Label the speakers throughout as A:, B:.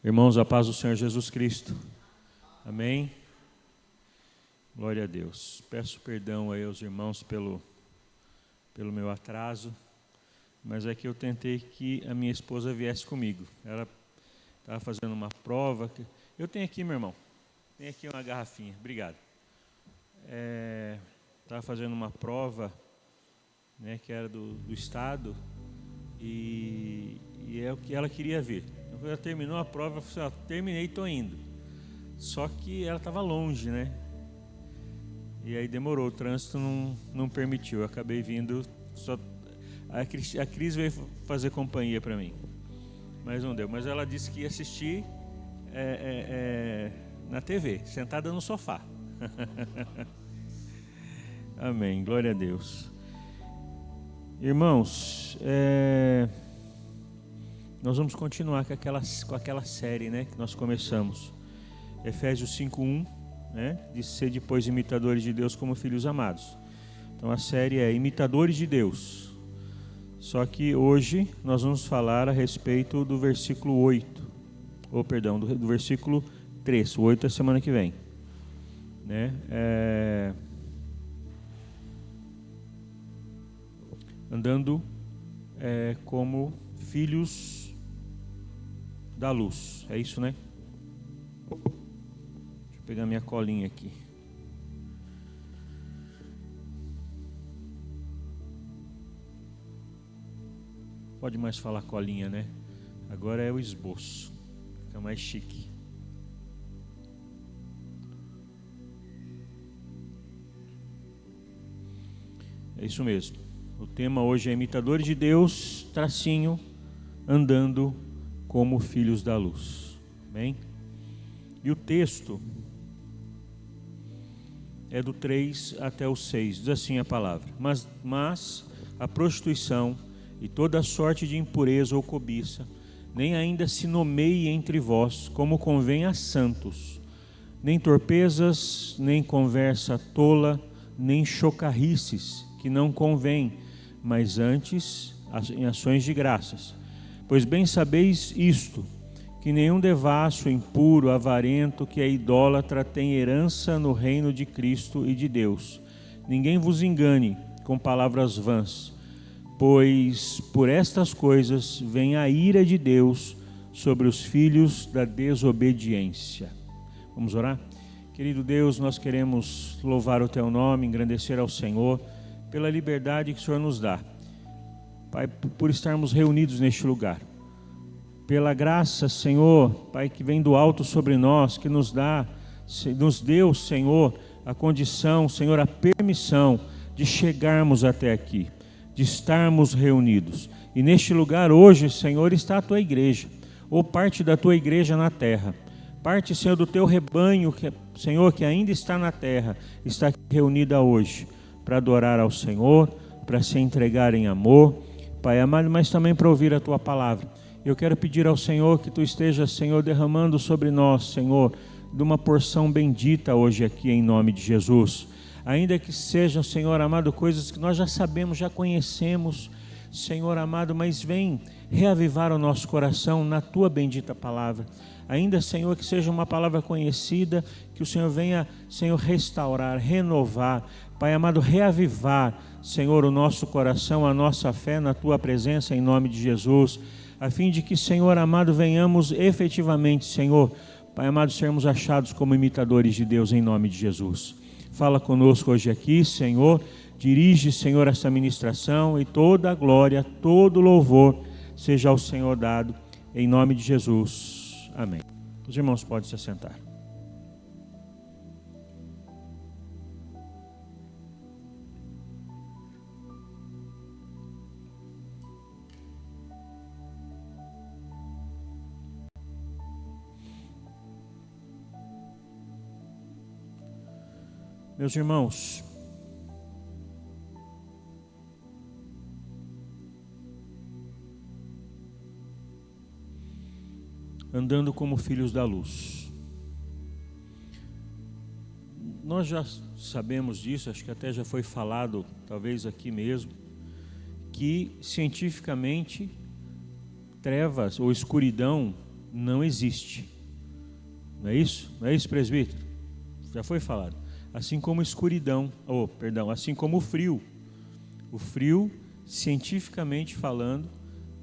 A: Irmãos, a paz do Senhor Jesus Cristo. Amém? Glória a Deus. Peço perdão aí aos irmãos pelo meu atraso, mas é que eu tentei que a minha esposa viesse comigo. Ela estava fazendo uma prova. Eu tenho aqui, meu irmão, tem aqui uma garrafinha, obrigado. Estava fazendo uma prova, né, que era do estado, e é o que ela queria ver. Ela terminou a prova, eu falei, terminei, estou indo. Só que ela estava longe, né? E aí demorou, o trânsito não permitiu. Eu acabei vindo, a Cris veio fazer companhia para mim. Mas não deu. Mas ela disse que ia assistir na TV, sentada no sofá. Amém, glória a Deus. Irmãos, nós vamos continuar com aquela série, né, que nós começamos. Efésios 5:1, né, de ser depois imitadores de Deus como filhos amados. Então a série é Imitadores de Deus. Só que hoje nós vamos falar a respeito do versículo 8. Do versículo 3. O 8 é semana que vem. Né? Andando como filhos da luz. É isso, né? Deixa eu pegar minha colinha aqui. Pode mais falar colinha, né? Agora é o esboço. Fica mais chique. É isso mesmo. O tema hoje é imitadores de Deus, tracinho, andando como filhos da luz. Bem? E o texto é do 3 até o 6. Diz assim a palavra. Mas a prostituição e toda sorte de impureza ou cobiça, nem ainda se nomeie entre vós, como convém a santos, nem torpezas, nem conversa tola, nem chocarrices, que não convém, mas antes em ações de graças. Pois bem sabeis isto, que nenhum devasso, impuro, avarento, que é idólatra, tem herança no reino de Cristo e de Deus. Ninguém vos engane com palavras vãs, pois por estas coisas vem a ira de Deus sobre os filhos da desobediência. Vamos orar? Querido Deus, nós queremos louvar o Teu nome, engrandecer ao Senhor, pela liberdade que o Senhor nos dá. Pai, por estarmos reunidos neste lugar. Pela graça, Senhor, Pai, que vem do alto sobre nós, que nos deu, Senhor, a condição, Senhor, a permissão de chegarmos até aqui, de estarmos reunidos. E neste lugar hoje, Senhor, está a Tua igreja, ou parte da Tua igreja na terra. Parte, Senhor, do Teu rebanho, Senhor, que ainda está na terra, está aqui reunida hoje, para adorar ao Senhor, para se entregar em amor, Pai amado, mas também para ouvir a Tua palavra. Eu quero pedir ao Senhor que Tu estejas, Senhor, derramando sobre nós, Senhor, de uma porção bendita hoje aqui em nome de Jesus. Ainda que sejam, Senhor amado, coisas que nós já sabemos, já conhecemos, Senhor amado, mas vem reavivar o nosso coração na Tua bendita palavra. Ainda, Senhor, que seja uma palavra conhecida, que o Senhor venha, Senhor, restaurar, renovar, Pai amado, reavivar, Senhor, o nosso coração, a nossa fé na Tua presença em nome de Jesus, a fim de que, Senhor amado, venhamos efetivamente, Senhor, Pai amado, sermos achados como imitadores de Deus em nome de Jesus. Fala conosco hoje aqui, Senhor, dirige, Senhor, essa ministração e toda a glória, todo o louvor seja ao Senhor dado em nome de Jesus. Amém. Os irmãos podem se assentar. Meus irmãos, andando como filhos da luz. Nós já sabemos disso, acho que até já foi falado, talvez aqui mesmo, que cientificamente trevas ou escuridão não existe. Não é isso? Não é isso, presbítero? Já foi falado. Assim como escuridão, assim como o frio. O frio, cientificamente falando,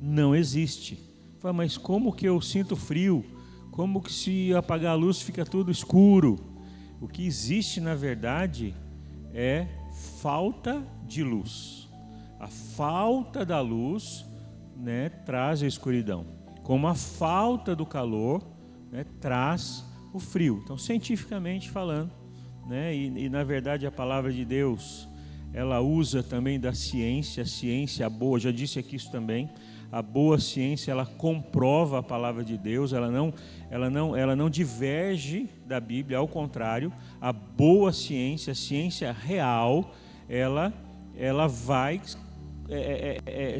A: não existe. Fala, mas como que eu sinto frio? Como que se apagar a luz fica tudo escuro? O que existe, na verdade, é falta de luz. A falta da luz, né, traz a escuridão. Como a falta do calor, né, traz o frio. Então, cientificamente falando, né, e na verdade a palavra de Deus, ela usa também da ciência, a ciência boa, já disse aqui isso também. A boa ciência, ela comprova a palavra de Deus, ela não diverge da Bíblia, ao contrário, a boa ciência, a ciência real, ela vai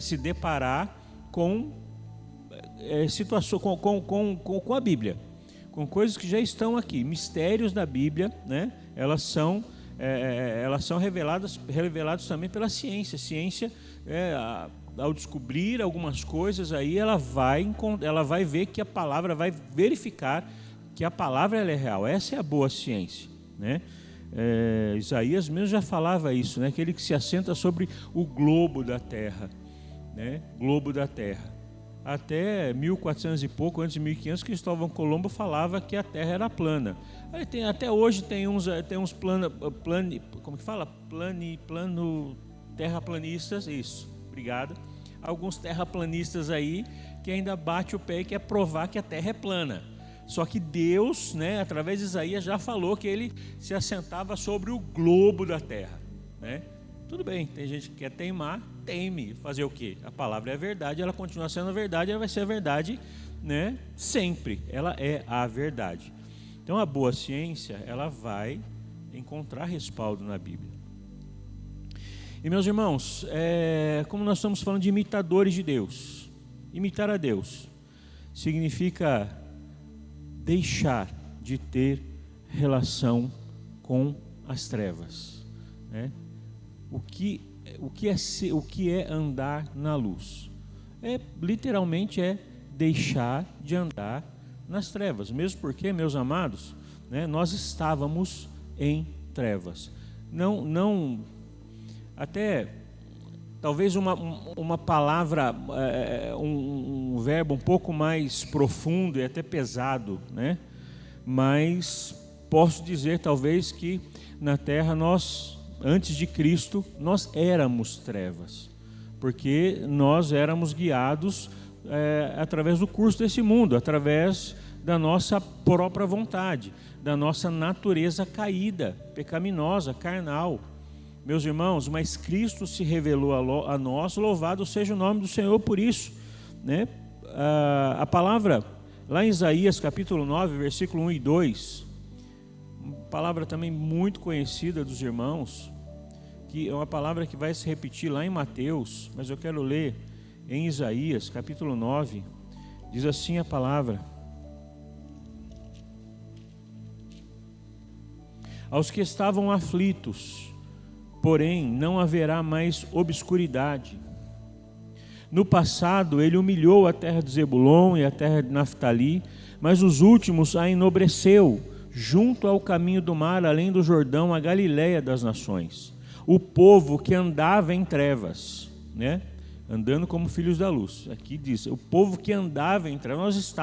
A: se deparar com situação, com a Bíblia, com coisas que já estão aqui, mistérios da Bíblia, né? Elas são reveladas também pela ciência. A ciência, ao descobrir algumas coisas aí, ela vai ver que a palavra, vai verificar que a palavra ela é real. Essa é a boa ciência, né? Isaías mesmo já falava isso, né? Aquele que se assenta sobre o globo da terra, né? Globo da terra. Até 1400 e pouco, antes de 1500, Cristóvão Colombo falava que a terra era plana. Até hoje tem uns terraplanistas, isso, obrigado. Alguns terraplanistas aí que ainda bate o pé e quer provar que a terra é plana. Só que Deus, né, através de Isaías, já falou que ele se assentava sobre o globo da terra, né? Tudo bem, tem gente que quer teimar, teime. Fazer o quê? A palavra é a verdade, ela continua sendo a verdade, ela vai ser a verdade, né, sempre. Ela é a verdade. Então a boa ciência, ela vai encontrar respaldo na Bíblia. E meus irmãos, como nós estamos falando de imitadores de Deus, imitar a Deus significa deixar de ter relação com as trevas, né? O que é andar na luz? Literalmente deixar de andar nas trevas. Mesmo porque, meus amados, né, nós estávamos em trevas. Não, até talvez uma palavra, um verbo um pouco mais profundo e até pesado, né? Mas posso dizer talvez que na terra antes de Cristo, nós éramos trevas, porque nós éramos guiados através do curso desse mundo, através da nossa própria vontade, da nossa natureza caída, pecaminosa, carnal. Meus irmãos, mas Cristo se revelou a nós, louvado seja o nome do Senhor por isso, né? A palavra, lá em Isaías capítulo 9, versículo 1 e 2, palavra também muito conhecida dos irmãos, que é uma palavra que vai se repetir lá em Mateus, mas eu quero ler em Isaías capítulo 9, diz assim a palavra: aos que estavam aflitos, porém não haverá mais obscuridade. No passado ele humilhou a terra de Zebulon e a terra de Naftali, mas os últimos a enobreceu, junto ao caminho do mar, além do Jordão, a Galileia das nações. O povo que andava em trevas, né? Andando como filhos da luz. Aqui diz, o povo que andava em trevas,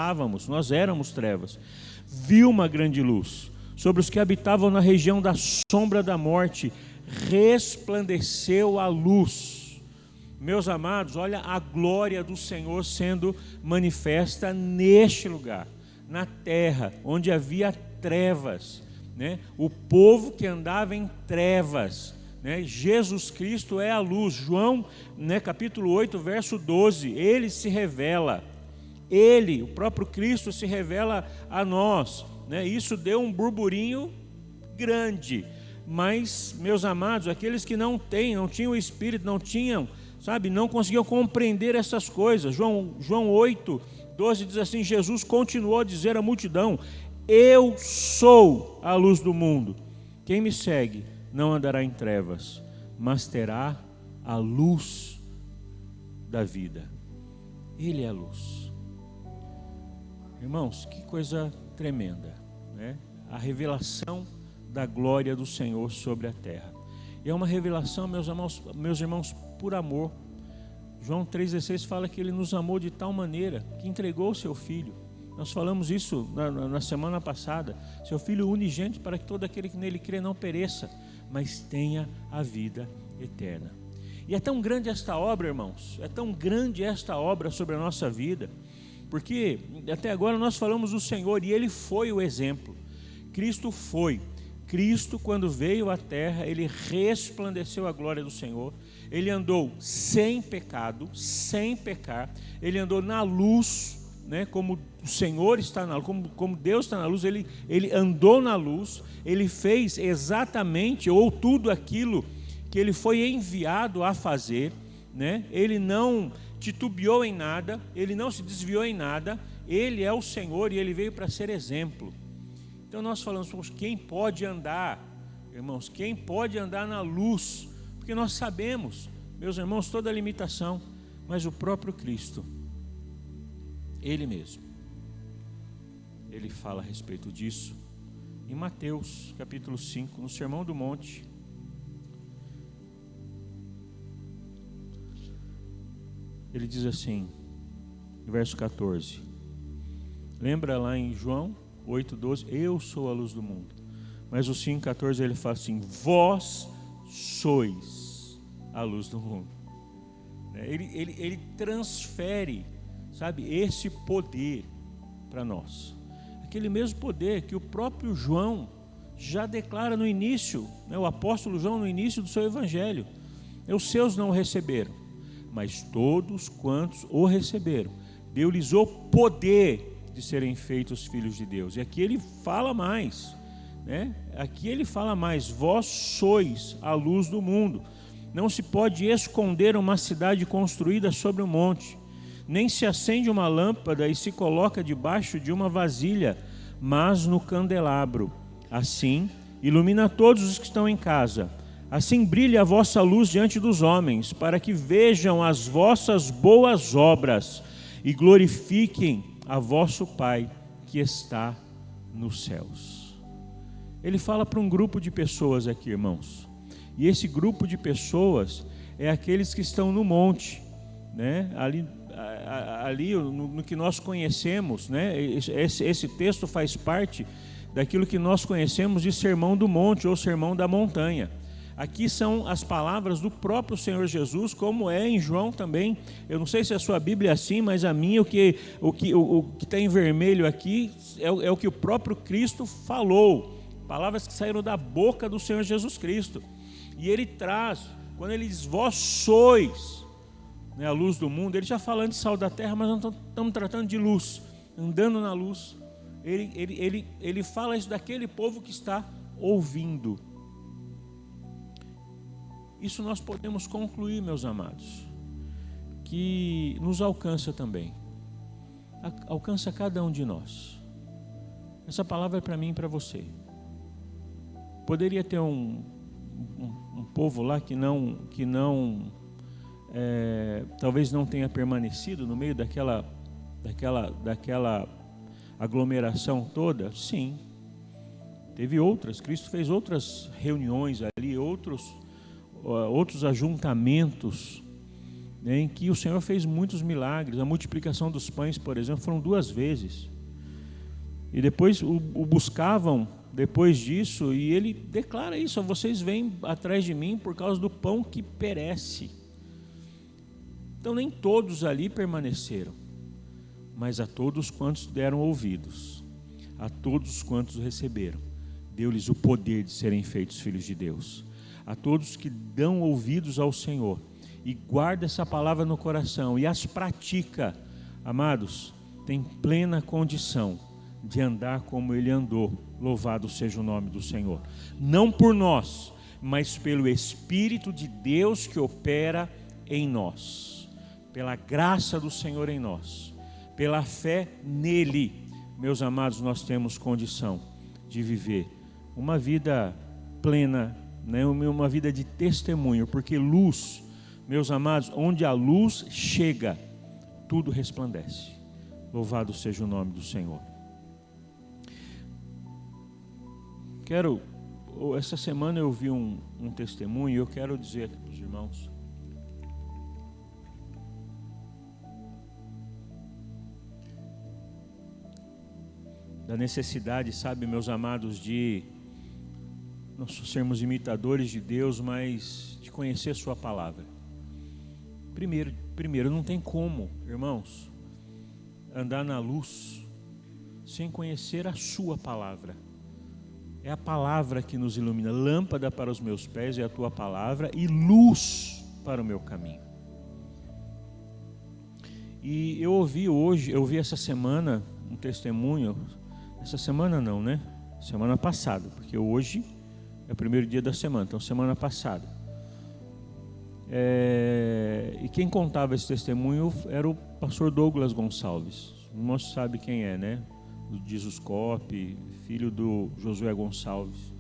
A: nós éramos trevas. Viu uma grande luz. Sobre os que habitavam na região da sombra da morte, resplandeceu a luz. Meus amados, olha a glória do Senhor sendo manifesta neste lugar, na terra, onde havia trevas, né? O povo que andava em trevas, né? Jesus Cristo é a luz. João, né, capítulo 8, verso 12, ele se revela, o próprio Cristo se revela a nós, né? Isso deu um burburinho grande, mas, meus amados, aqueles que não tinham o Espírito, não conseguiam compreender essas coisas. João 8, 12 diz assim: Jesus continuou a dizer à multidão: eu sou a luz do mundo. Quem me segue não andará em trevas, mas terá a luz da vida. Ele é a luz. Irmãos, que coisa tremenda, né? A revelação da glória do Senhor sobre a terra. E é uma revelação, meus irmãos, por amor. João 3,16 fala que Ele nos amou de tal maneira que entregou o Seu Filho. Nós falamos isso na semana passada. Seu Filho unigênito, para que todo aquele que nele crê não pereça, mas tenha a vida eterna. E é tão grande esta obra, irmãos, é tão grande esta obra sobre a nossa vida, porque até agora nós falamos do Senhor e Ele foi o exemplo. Cristo foi. Cristo, quando veio à terra, Ele resplandeceu a glória do Senhor. Ele andou sem pecado, sem pecar. Ele andou na luz, né? Como o Senhor está na luz, como Deus está na luz. Ele andou na luz. Ele fez exatamente ou tudo aquilo que Ele foi enviado a fazer, né? Ele não titubeou em nada. Ele não se desviou em nada. Ele é o Senhor e Ele veio para ser exemplo. Então nós falamos, quem pode andar, irmãos, quem pode andar na luz? Porque nós sabemos, meus irmãos, toda a limitação, mas o próprio Cristo, Ele mesmo, Ele fala a respeito disso em Mateus capítulo 5, no Sermão do Monte. Ele diz assim, verso 14, lembra lá em João 8,12, eu sou a luz do mundo. Mas o 5,14 ele fala assim, vós sois a luz do mundo. Ele transfere, sabe, esse poder para nós. Aquele mesmo poder que o próprio João já declara no início, né, o apóstolo João no início do seu evangelho. Os seus não o receberam, mas todos quantos o receberam, deu-lhes o poder de serem feitos filhos de Deus. E aqui ele fala mais, né? Aqui ele fala mais, vós sois a luz do mundo. Não se pode esconder uma cidade construída sobre um monte, nem se acende uma lâmpada e se coloca debaixo de uma vasilha, mas no candelabro. Assim, ilumina todos os que estão em casa. Assim brilhe a vossa luz diante dos homens, para que vejam as vossas boas obras e glorifiquem a vosso Pai que está nos céus. Ele fala para um grupo de pessoas aqui, irmãos. E esse grupo de pessoas é aqueles que estão no monte, né? Ali no que nós conhecemos, né? Esse texto faz parte daquilo que nós conhecemos de Sermão do Monte ou Sermão da Montanha. Aqui são as palavras do próprio Senhor Jesus, como é em João também. Eu não sei se a sua Bíblia é assim, mas a minha, o que está em vermelho aqui é o que o próprio Cristo falou. Palavras que saíram da boca do Senhor Jesus Cristo. E Ele traz, quando Ele diz, vós sois, né, a luz do mundo, Ele já falando de sal da terra, mas não estamos tratando de luz, andando na luz. Ele fala isso daquele povo que está ouvindo. Isso nós podemos concluir, meus amados, que nos alcança também, alcança cada um de nós. Essa palavra é para mim e para você. Poderia ter um povo lá que talvez não tenha permanecido no meio daquela aglomeração toda? Sim, teve outras. Cristo fez outras reuniões ali, outros ajuntamentos, né, em que o Senhor fez muitos milagres. A multiplicação dos pães, por exemplo, foram 2 vezes. E depois o buscavam depois disso, e Ele declara isso: vocês vêm atrás de mim por causa do pão que perece. Então nem todos ali permaneceram, mas a todos quantos deram ouvidos, a todos quantos receberam, deu-lhes o poder de serem feitos filhos de Deus. A todos que dão ouvidos ao Senhor e guardam essa palavra no coração e as pratica, amados, tem plena condição de andar como Ele andou. Louvado seja o nome do Senhor. Não por nós, mas pelo Espírito de Deus que opera em nós, pela graça do Senhor em nós, pela fé nele, meus amados, nós temos condição de viver uma vida plena, né? Uma vida de testemunho, porque luz, meus amados, onde a luz chega, tudo resplandece, Louvado seja o nome do Senhor. Essa semana eu vi um testemunho e eu quero dizer aqui para os irmãos. Da necessidade, sabe, meus amados, de não só sermos imitadores de Deus, mas de conhecer sua palavra. Primeiro, não tem como, irmãos, andar na luz sem conhecer a sua palavra. É a palavra que nos ilumina. Lâmpada para os meus pés é a tua palavra e luz para o meu caminho. E eu ouvi essa semana um testemunho. Essa semana não, né? Semana passada, porque hoje é o primeiro dia da semana, então semana passada. E quem contava esse testemunho era o pastor Douglas Gonçalves. O irmão sabe quem é, né? Do Jesuscope, filho do Josué Gonçalves.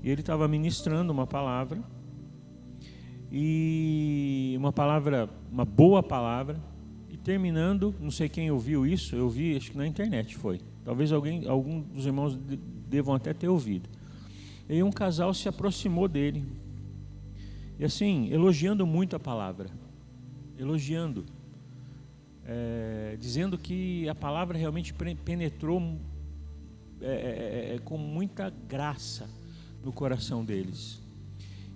A: E ele estava ministrando uma palavra, uma boa palavra, e terminando, não sei quem ouviu isso, eu vi, acho que na internet foi. Talvez algum dos irmãos devam até ter ouvido. E um casal se aproximou dele. E assim, elogiando muito a palavra. Elogiando. Dizendo que a palavra realmente penetrou com muita graça no coração deles.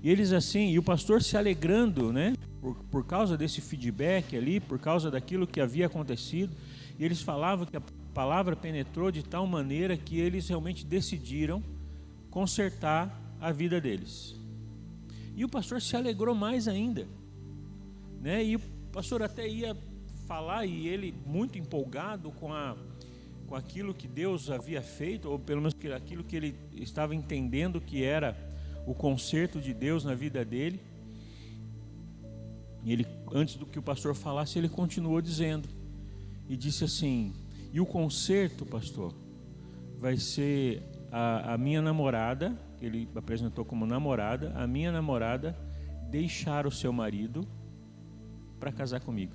A: E eles assim, e o pastor se alegrando, né? Por causa desse feedback ali, por causa daquilo que havia acontecido. E eles falavam que a palavra penetrou de tal maneira que eles realmente decidiram consertar a vida deles. E o pastor se alegrou mais ainda, né? E o pastor até ia falar, e ele muito empolgado com aquilo que Deus havia feito, ou pelo menos aquilo que ele estava entendendo que era o conserto de Deus na vida dele. E ele, antes do que o pastor falasse, ele continuou dizendo, e disse assim: e o conserto, pastor, vai ser a minha namorada, que ele apresentou como namorada, a minha namorada deixar o seu marido para casar comigo.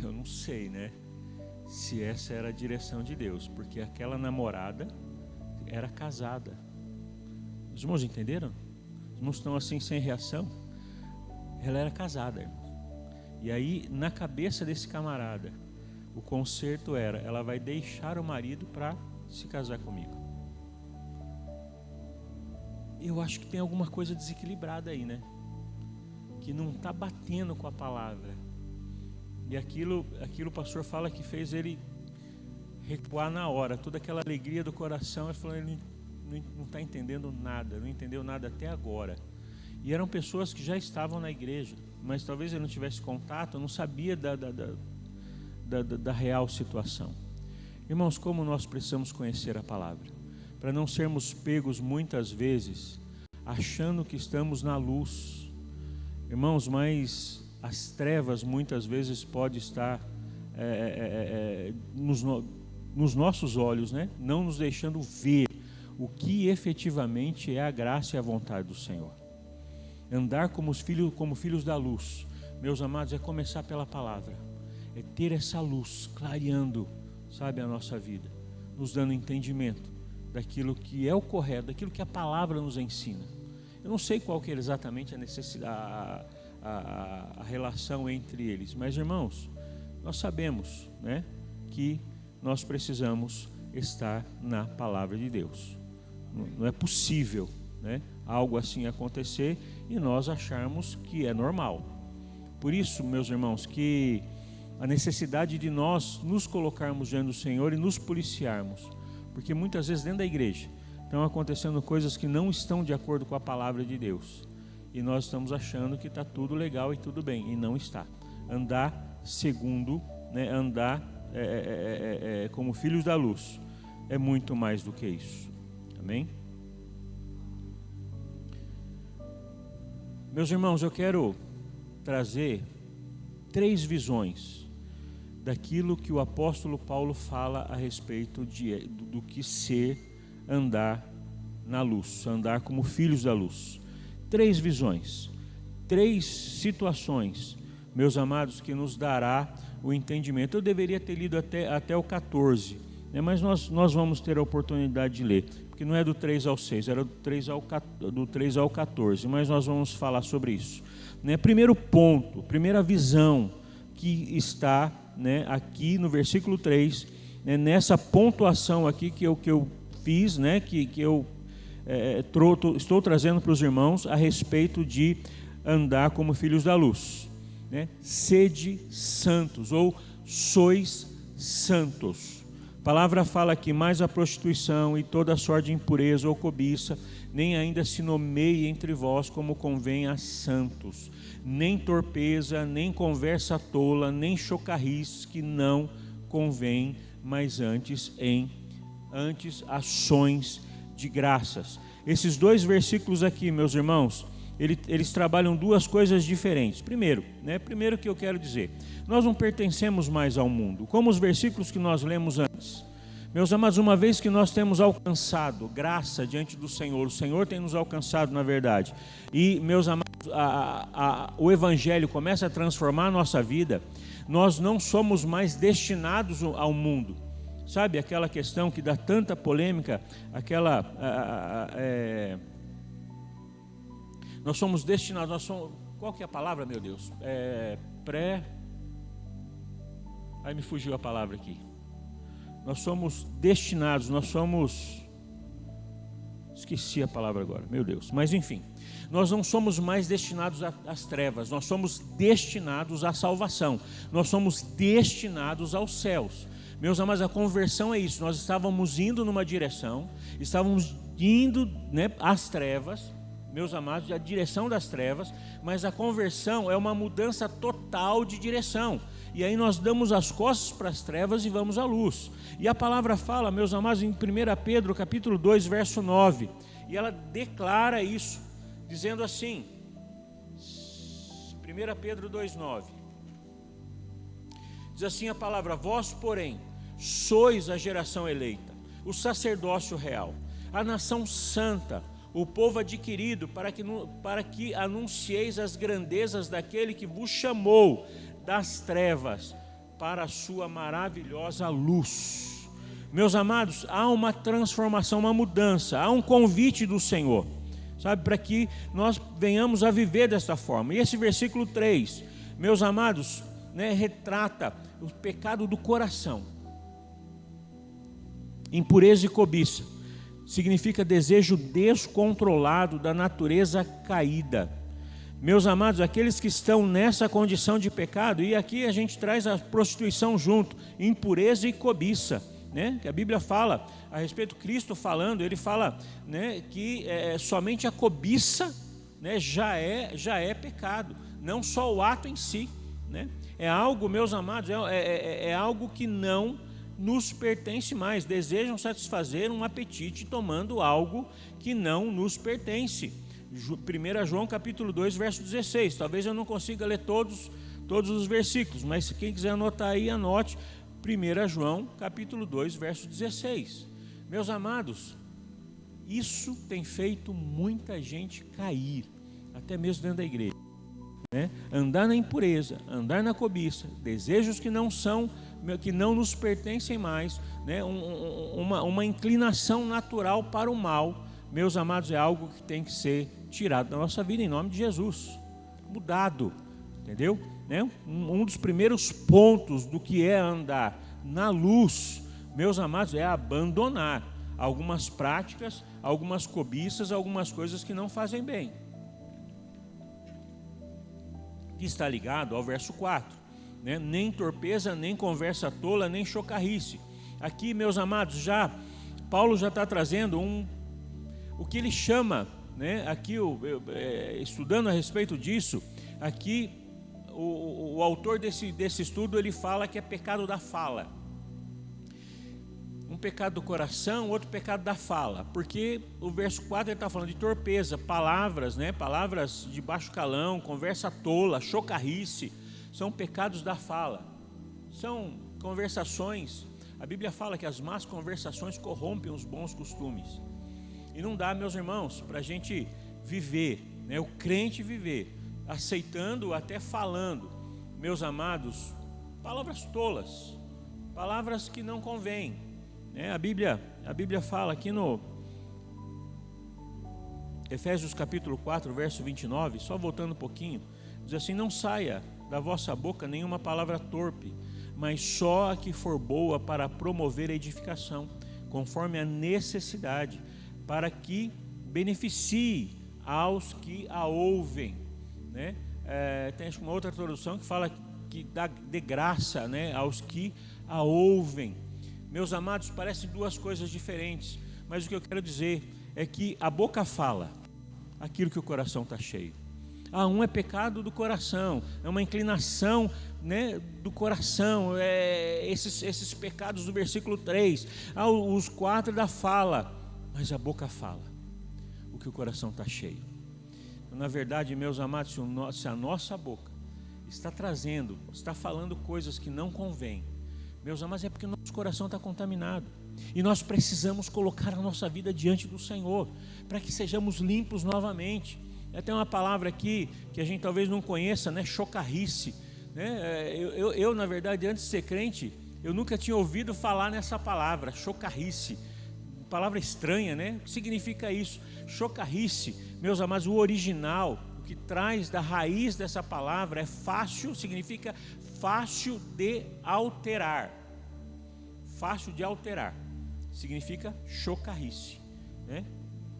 A: Eu não sei, né, se essa era a direção de Deus, porque aquela namorada era casada. Os irmãos entenderam? Os irmãos estão assim sem reação? Ela era casada, irmão. E aí, na cabeça desse camarada, o conserto era: ela vai deixar o marido para se casar comigo. Eu acho que tem alguma coisa desequilibrada aí, né? Que não está batendo com a palavra. E aquilo o pastor fala que fez ele recuar na hora. Toda aquela alegria do coração, ele falou, ele não está entendendo nada, não entendeu nada até agora. E eram pessoas que já estavam na igreja, mas talvez ele não tivesse contato, não sabia da real situação. Irmãos, como nós precisamos conhecer a palavra, para não sermos pegos muitas vezes achando que estamos na luz. Irmãos, mas as trevas muitas vezes podem estar nos nossos olhos, né? Não nos deixando ver o que efetivamente é a graça e a vontade do Senhor. Andar como filhos da luz, meus amados, é começar pela palavra, é ter essa luz clareando, sabe, a nossa vida, nos dando entendimento daquilo que é o correto, daquilo que a palavra nos ensina. Eu não sei qual que é exatamente a necessidade, a relação entre eles, mas irmãos, nós sabemos, né, que nós precisamos estar na palavra de Deus. Não é possível, né, algo assim acontecer e nós acharmos que é normal. Por isso, meus irmãos, que a necessidade de nós nos colocarmos diante do Senhor e nos policiarmos, porque muitas vezes dentro da igreja estão acontecendo coisas que não estão de acordo com a palavra de Deus, e nós estamos achando que está tudo legal e tudo bem, e não está. Andar segundo, né, andar como filhos da luz é muito mais do que isso. Amém? Meus irmãos, eu quero trazer 3 visões daquilo que o apóstolo Paulo fala a respeito do que andar na luz, andar como filhos da luz. 3 visões, 3 situações, meus amados, que nos dará o entendimento. Eu deveria ter lido até o 14, né? Mas nós vamos ter a oportunidade de ler, porque não é do 3 ao 6, era do 3 ao 14, mas nós vamos falar sobre isso, né? Primeiro ponto, primeira visão que está, né, aqui no versículo 3, né, nessa pontuação aqui que eu fiz, né, que eu estou trazendo para os irmãos a respeito de andar como filhos da luz, né? Sede santos, ou sois santos. A palavra fala aqui: mais a prostituição e toda sorte de impureza ou cobiça, nem ainda se nomeie entre vós como convém a santos, nem torpeza, nem conversa tola, nem chocarrices, que não convém, mas antes ações de graças. Esses dois versículos aqui, meus irmãos, eles trabalham duas coisas diferentes. Primeiro que eu quero dizer, nós não pertencemos mais ao mundo, como os versículos que nós lemos antes. Meus amados, uma vez que nós temos alcançado graça diante do Senhor, o Senhor tem nos alcançado na verdade, e, meus amados, o Evangelho começa a transformar a nossa vida, nós não somos mais destinados ao mundo. Sabe aquela questão que dá tanta polêmica, nós somos destinados, qual que é a palavra, meu Deus? Aí me fugiu a palavra aqui. Nós somos destinados, esqueci a palavra agora, meu Deus. Mas enfim, nós não somos mais destinados às trevas, nós somos destinados à salvação, nós somos destinados aos céus. Meus amados, a conversão é isso. Nós estávamos indo numa direção, estávamos indo, né, às trevas, meus amados, a direção das trevas, mas a conversão é uma mudança total de direção. E aí nós damos as costas para as trevas e vamos à luz. E a palavra fala, meus amados, em 1 Pedro, capítulo 2, verso 9, e ela declara isso, dizendo assim, 1 Pedro 2,9, diz assim a palavra: vós, porém, sois a geração eleita, o sacerdócio real, a nação santa, o povo adquirido, para que anuncieis as grandezas daquele que vos chamou das trevas para a sua maravilhosa luz. Meus amados, há uma transformação, uma mudança, há um convite do Senhor, sabe, para que nós venhamos a viver desta forma. E esse versículo 3, meus amados, né, retrata o pecado do coração. Impureza e cobiça significa desejo descontrolado da natureza caída. Meus amados, aqueles que estão nessa condição de pecado, e aqui a gente traz a prostituição junto, impureza e cobiça, né? Que a Bíblia fala a respeito, Cristo falando, ele fala, né, que somente a cobiça, né, já é pecado, não só o ato em si, né? É algo, meus amados, é algo que não nos pertence mais. Desejam satisfazer um apetite tomando algo que não nos pertence. 1 João capítulo 2, verso 16. Talvez eu não consiga ler todos os versículos, mas se quem quiser anotar aí, anote. 1 João capítulo 2, verso 16. Meus amados, isso tem feito muita gente cair, até mesmo dentro da igreja, né? Andar na impureza, andar na cobiça, desejos que não nos pertencem mais, né? Uma inclinação natural para o mal. Meus amados, é algo que tem que ser tirado da nossa vida em nome de Jesus, mudado, entendeu? Né? Um dos primeiros pontos do que é andar na luz, meus amados, é abandonar algumas práticas, algumas cobiças, algumas coisas que não fazem bem. Que está ligado ao verso 4, né? Nem torpeza, nem conversa tola, nem chocarrice. Aqui, meus amados, Paulo já está trazendo o que ele chama, né? Aqui, estudando a respeito disso, aqui o autor desse estudo, ele fala que é pecado da fala. Um pecado do coração, outro pecado da fala, porque o verso 4 ele está falando de torpeza, palavras, né? Palavras de baixo calão, conversa tola, chocarrice, são pecados da fala, são conversações. A Bíblia fala que as más conversações corrompem os bons costumes, e não dá, meus irmãos, para a gente viver, né? O crente viver aceitando, até falando, meus amados, palavras tolas, palavras que não convêm, né? A Bíblia fala aqui no Efésios capítulo 4, verso 29, só voltando um pouquinho, diz assim: não saia da vossa boca nenhuma palavra torpe, mas só a que for boa para promover a edificação, conforme a necessidade, para que beneficie aos que a ouvem, né? Tem uma outra tradução que fala que dá de graça, né, aos que a ouvem. Meus amados, parecem duas coisas diferentes, mas o que eu quero dizer é que a boca fala aquilo que o coração está cheio. Um é pecado do coração, é uma inclinação, né, do coração, esses pecados do versículo 3, os 4 da fala, mas a boca fala o que o coração está cheio. Então, na verdade, meus amados, se a nossa boca está falando coisas que não convêm, meus amados, é porque o nosso coração está contaminado, e nós precisamos colocar a nossa vida diante do Senhor, para que sejamos limpos novamente. Tem uma palavra aqui que a gente talvez não conheça, né? Chocarrice, né? Eu, na verdade, antes de ser crente, eu nunca tinha ouvido falar nessa palavra, chocarrice. Palavra estranha, né? O que significa isso? Chocarrice, meus amados, o original, o que traz da raiz dessa palavra é fácil, significa fácil de alterar. Fácil de alterar, significa chocarrice, né?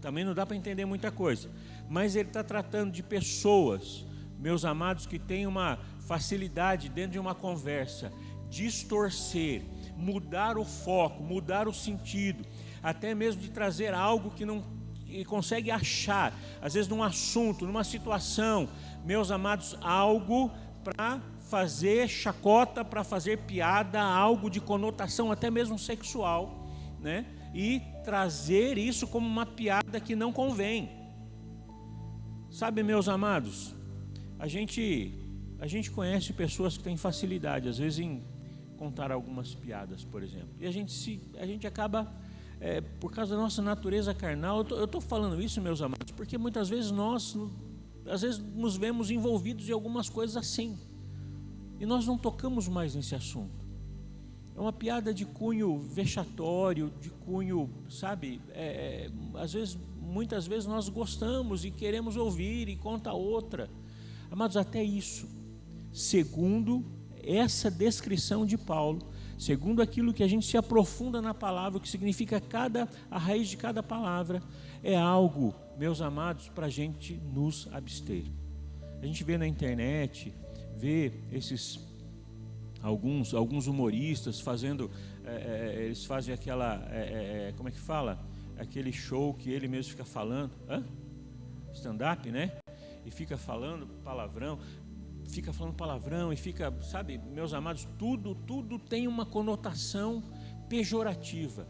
A: Também não dá para entender muita coisa, mas ele está tratando de pessoas, meus amados, que têm uma facilidade dentro de uma conversa, distorcer, mudar o foco, mudar o sentido, até mesmo de trazer algo que não consegue achar, às vezes num assunto, numa situação, meus amados, algo para fazer chacota, para fazer piada, algo de conotação até mesmo sexual, né? E trazer isso como uma piada que não convém. Sabe, meus amados, a gente conhece pessoas que têm facilidade, às vezes, em contar algumas piadas, por exemplo. E a gente acaba, por causa da nossa natureza carnal, eu estou falando isso, meus amados, porque muitas vezes às vezes nos vemos envolvidos em algumas coisas assim, e nós não tocamos mais nesse assunto. É uma piada de cunho vexatório, de cunho, sabe, muitas vezes nós gostamos e queremos ouvir e conta outra. Amados, até isso, segundo essa descrição de Paulo, segundo aquilo que a gente se aprofunda na palavra, o que significa a raiz de cada palavra, é algo, meus amados, para a gente nos abster. A gente vê na internet, vê alguns humoristas fazendo, eles fazem aquela, como é que fala? Aquele show que ele mesmo fica falando, stand-up, né? E fica falando palavrão e fica, sabe, meus amados, tudo tem uma conotação pejorativa.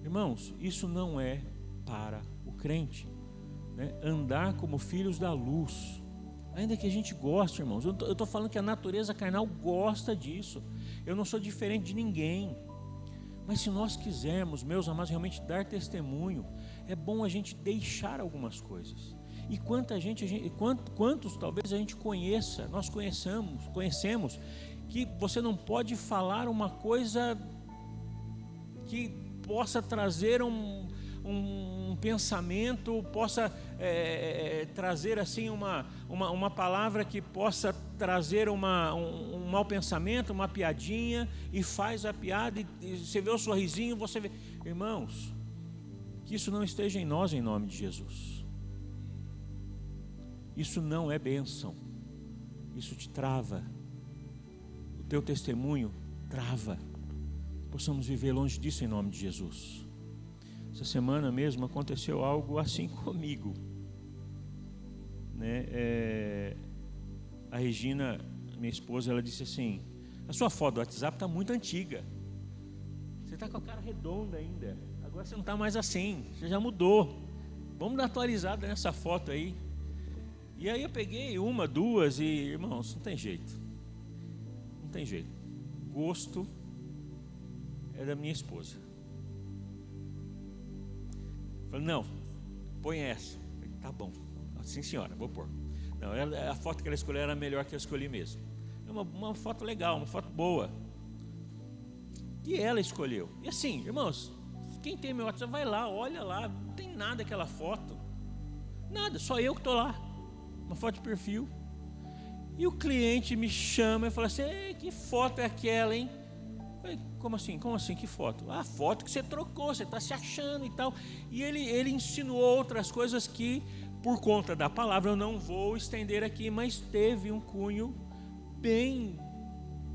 A: Irmãos, isso não é para o crente, né? Andar como filhos da luz, ainda que a gente goste, irmãos, eu estou falando que a natureza carnal gosta disso, eu não sou diferente de ninguém, mas se nós quisermos, meus amados, realmente dar testemunho, é bom a gente deixar algumas coisas. E quantos talvez a gente conheça, nós conhecemos, que você não pode falar uma coisa que possa trazer um pensamento, possa trazer assim uma palavra que possa trazer um mau pensamento, uma piadinha, e faz a piada e você vê o sorrisinho, você vê, irmãos, que isso não esteja em nós, em nome de Jesus. Isso não é bênção, isso te trava, o teu testemunho trava. Possamos viver longe disso em nome de Jesus. Essa semana mesmo aconteceu algo assim comigo, né? A Regina, minha esposa, ela disse assim: a sua foto do WhatsApp está muito antiga, você está com a cara redonda ainda, agora você não está mais assim, você já mudou, vamos dar uma atualizada nessa foto aí. E aí eu peguei uma, duas e, irmãos, não tem jeito, gosto é da minha esposa. Falei, não, põe essa. Falei, tá bom, sim senhora, vou pôr. Não, a foto que ela escolheu era a melhor que eu escolhi mesmo. É uma foto legal, uma foto boa. E ela escolheu. E assim, irmãos, quem tem meu WhatsApp, vai lá, olha lá, não tem nada aquela foto. Nada, só eu que estou lá. Uma foto de perfil. E o cliente me chama e fala assim: que foto é aquela, hein? Eu falei, como assim? Como assim? Que foto? A foto que você trocou, você está se achando e tal. E ele insinuou outras coisas que, por conta da palavra, eu não vou estender aqui, mas teve um cunho bem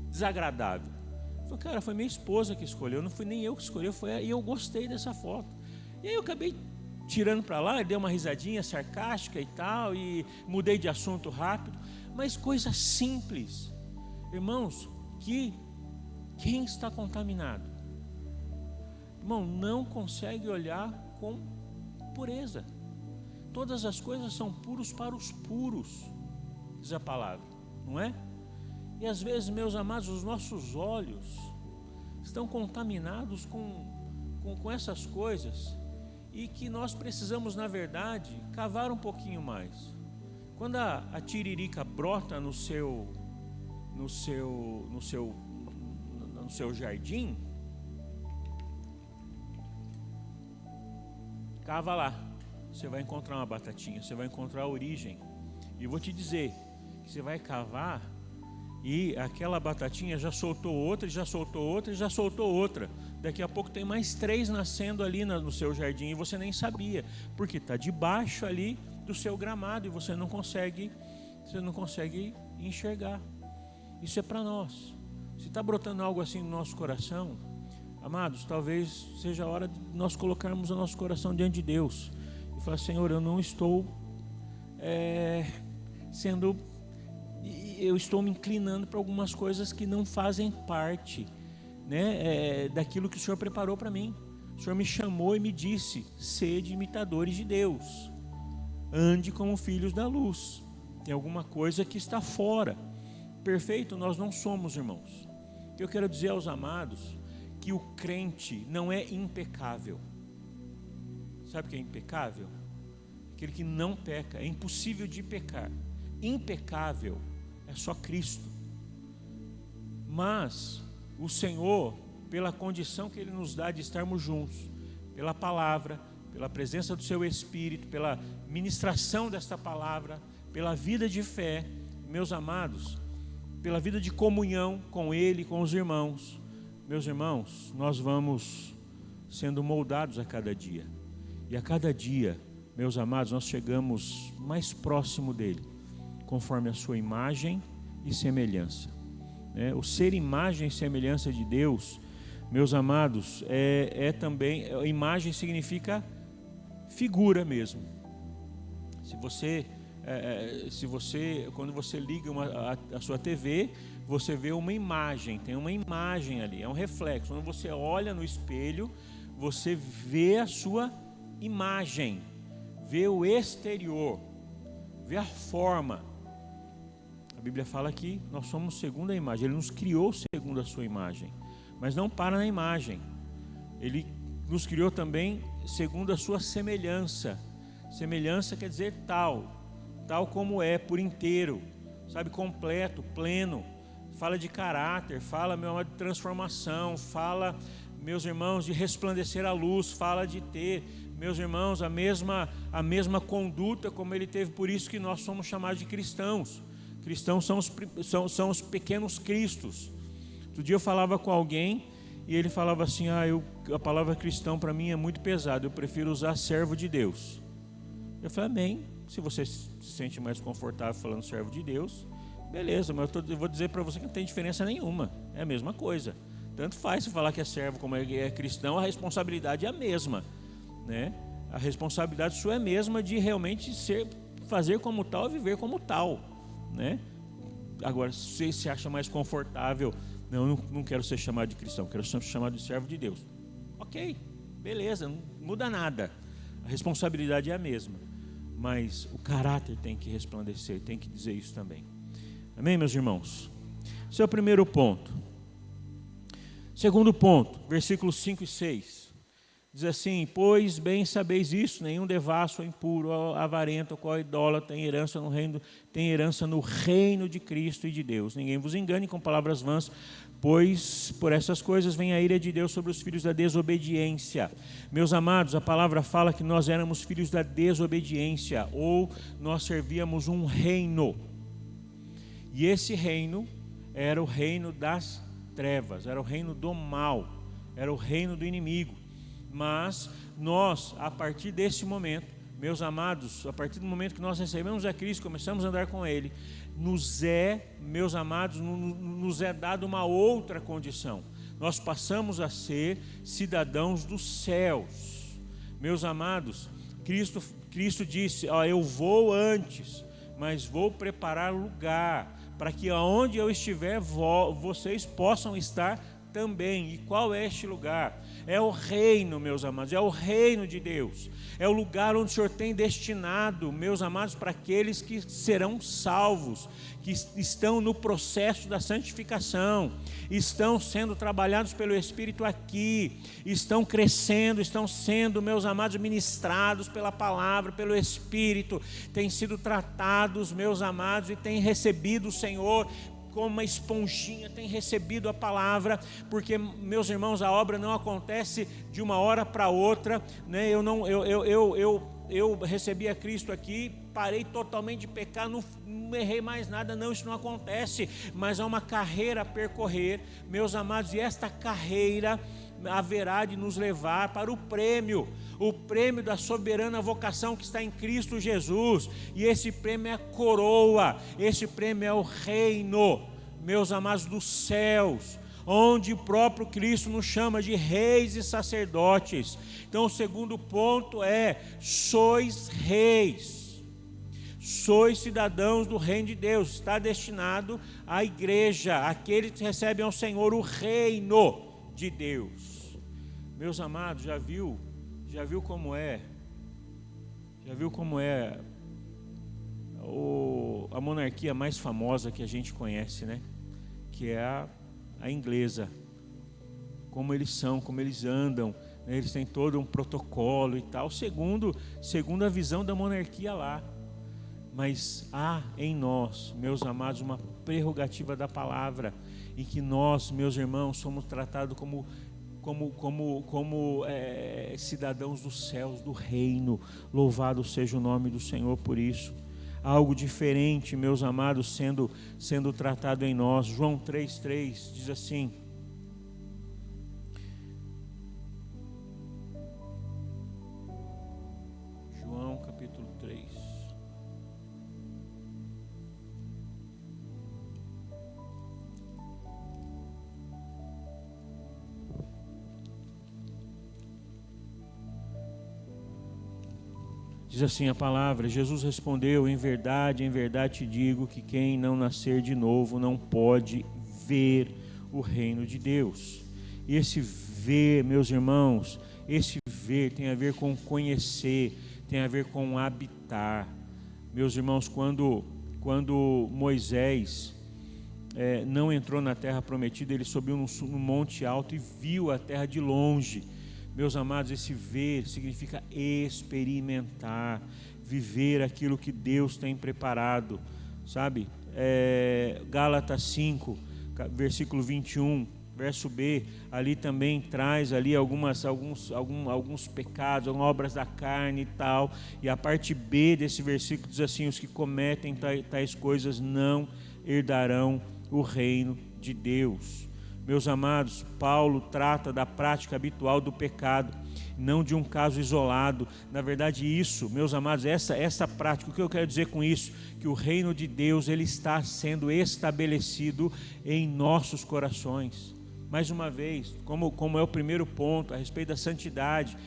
A: desagradável. Eu falei, cara, foi minha esposa que escolheu, não fui nem eu que escolhi, e eu gostei dessa foto. E aí eu acabei tirando para lá, dei uma risadinha sarcástica e tal, e mudei de assunto rápido, mas coisa simples. Irmãos, que quem está contaminado, irmão, não consegue olhar com pureza. Todas as coisas são puros para os puros, diz a palavra, não é? E às vezes, meus amados, os nossos olhos estão contaminados com essas coisas, e que nós precisamos, na verdade, cavar um pouquinho mais. Quando a tiririca brota no seu jardim, cava lá, você vai encontrar uma batatinha, você vai encontrar a origem. E vou te dizer que você vai cavar e aquela batatinha já soltou outra, já soltou outra, já soltou outra. Daqui a pouco tem mais 3 nascendo ali no seu jardim e você nem sabia, porque está debaixo ali do seu gramado e você não consegue enxergar. Isso é para nós. Se está brotando algo assim no nosso coração, amados, talvez seja a hora de nós colocarmos o nosso coração diante de Deus e falar: Senhor, eu não estou eu estou me inclinando para algumas coisas que não fazem parte, né, daquilo que o Senhor preparou para mim. O Senhor me chamou e me disse: sede imitadores de Deus, ande como filhos da luz. Tem alguma coisa que está fora. Perfeito nós não somos, irmãos. Eu quero dizer aos amados que o crente não é impecável. Sabe o que é impecável? Aquele que não peca. É impossível de pecar. Impecável é só Cristo. Mas o Senhor, pela condição que Ele nos dá de estarmos juntos, pela palavra, pela presença do Seu Espírito, pela ministração desta palavra, pela vida de fé, meus amados, pela vida de comunhão com Ele, com os irmãos, meus irmãos, nós vamos sendo moldados a cada dia. E a cada dia, meus amados, nós chegamos mais próximo dEle, conforme a sua imagem e semelhança. O ser imagem e semelhança de Deus, meus amados, também, imagem significa figura mesmo. Quando você liga a sua TV, você vê uma imagem, tem uma imagem ali, é um reflexo. Quando você olha no espelho, você vê a sua imagem, vê o exterior, vê a forma. A Bíblia fala que nós somos segundo a imagem. Ele nos criou segundo a sua imagem, mas não para na imagem. Ele nos criou também segundo a sua semelhança. Semelhança quer dizer tal como é, por inteiro, sabe, completo, pleno. Fala de caráter, fala, meu amado, de transformação, fala, meus irmãos, de resplandecer a luz, fala de ter, meus irmãos, a mesma conduta como ele teve. Por isso que nós somos chamados de cristãos. Cristãos são os pequenos cristos. Outro dia eu falava com alguém e ele falava assim: a palavra cristão para mim é muito pesada, eu prefiro usar servo de Deus. Eu falei: amém. Se você se sente mais confortável falando servo de Deus, beleza, mas eu vou dizer para você que não tem diferença nenhuma, é a mesma coisa. Tanto faz se falar que é servo como é cristão, a responsabilidade é a mesma, né? A responsabilidade sua é a mesma de realmente fazer como tal e viver como tal, né? Agora, se você se acha mais confortável, não quero ser chamado de cristão, quero ser chamado de servo de Deus. Ok, beleza, não muda nada, a responsabilidade é a mesma, mas o caráter tem que resplandecer, tem que dizer isso também. Amém, meus irmãos? Esse é o primeiro ponto. Segundo ponto, versículos 5 e 6. Diz assim: pois bem sabeis isso, nenhum devasso, impuro, avarento, qual idólatra tem herança no reino de Cristo e de Deus. Ninguém vos engane com palavras vãs, pois por essas coisas vem a ira de Deus sobre os filhos da desobediência. Meus amados, a palavra fala que nós éramos filhos da desobediência, ou nós servíamos um reino. E esse reino era o reino das trevas, era o reino do mal, era o reino do inimigo. Mas nós, a partir desse momento, meus amados, a partir do momento que nós recebemos a Cristo, começamos a andar com Ele, meus amados, nos é dada uma outra condição. Nós passamos a ser cidadãos dos céus. Meus amados, Cristo disse: eu vou antes, mas vou preparar lugar, para que aonde eu estiver, vocês possam estar também. E qual é este lugar? É o reino, meus amados, é o reino de Deus, é o lugar onde o Senhor tem destinado, meus amados, para aqueles que serão salvos, que estão no processo da santificação, estão sendo trabalhados pelo Espírito aqui, estão crescendo, estão sendo, meus amados, ministrados pela palavra, pelo Espírito, têm sido tratados, meus amados, e têm recebido o Senhor como uma esponjinha, tem recebido a palavra, porque, meus irmãos, a obra não acontece de uma hora para outra, né? Eu recebi a Cristo aqui, parei totalmente de pecar, não errei mais nada, não, isso não acontece, mas há uma carreira a percorrer, meus amados, e esta carreira haverá de nos levar para o prêmio da soberana vocação que está em Cristo Jesus, e esse prêmio é a coroa, esse prêmio é o reino, meus amados, dos céus, onde o próprio Cristo nos chama de reis e sacerdotes. Então o segundo ponto é: sois reis, sois cidadãos do reino de Deus. Está destinado à igreja, àqueles que recebem ao Senhor o reino de Deus. Meus amados, já viu como é a monarquia mais famosa que a gente conhece, né? Que é a inglesa. Como eles são, como eles andam, né? Eles têm todo um protocolo e tal, segundo a visão da monarquia lá. Mas há em nós, meus amados, uma prerrogativa da palavra, em que nós, meus irmãos, somos tratados como cidadãos dos céus, do reino. Louvado seja o nome do Senhor por isso. Algo diferente, meus amados, sendo tratado em nós. João 3,3 diz assim: João capítulo 3. Diz assim a palavra: Jesus respondeu: em verdade te digo que quem não nascer de novo não pode ver o reino de Deus. E esse ver, meus irmãos, esse ver tem a ver com conhecer, tem a ver com habitar. Meus irmãos, quando Moisés não entrou na terra prometida, ele subiu num monte alto e viu a terra de longe. Meus amados, esse ver significa experimentar, viver aquilo que Deus tem preparado, sabe? Gálatas 5, versículo 21, verso B, ali também traz ali alguns pecados, algumas obras da carne e tal, e a parte B desse versículo diz assim: os que cometem tais coisas não herdarão o reino de Deus. Meus amados, Paulo trata da prática habitual do pecado, não de um caso isolado. Na verdade, isso, meus amados, essa prática, o que eu quero dizer com isso? Que o reino de Deus, ele está sendo estabelecido em nossos corações. Mais uma vez, como é o primeiro ponto a respeito da santidade,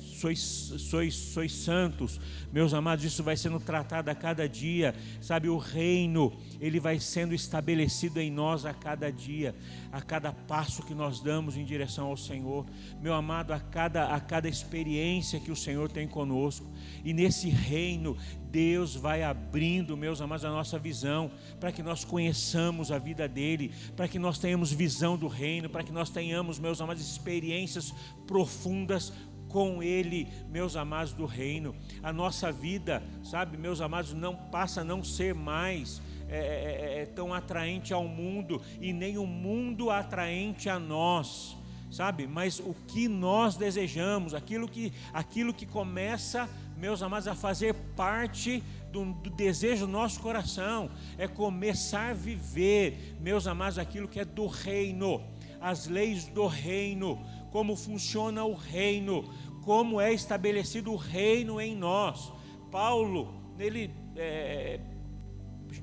A: sois santos, meus amados, isso vai sendo tratado a cada dia, sabe? O reino, ele vai sendo estabelecido em nós a cada dia, a cada passo que nós damos em direção ao Senhor, meu amado, a cada experiência que o Senhor tem conosco. E nesse reino, Deus vai abrindo, meus amados, a nossa visão, para que nós conheçamos a vida dele, para que nós tenhamos visão do reino, para que nós tenhamos, meus amados, experiências profundas com ele, meus amados, do reino. A nossa vida, sabe, meus amados, não passa a não ser mais tão atraente ao mundo, e nem o mundo atraente a nós, sabe? Mas o que nós desejamos, aquilo que começa, meus amados, a fazer parte do desejo do nosso coração, é começar a viver, meus amados, aquilo que é do reino, as leis do reino, como funciona o reino, como é estabelecido o reino em nós. Paulo, ele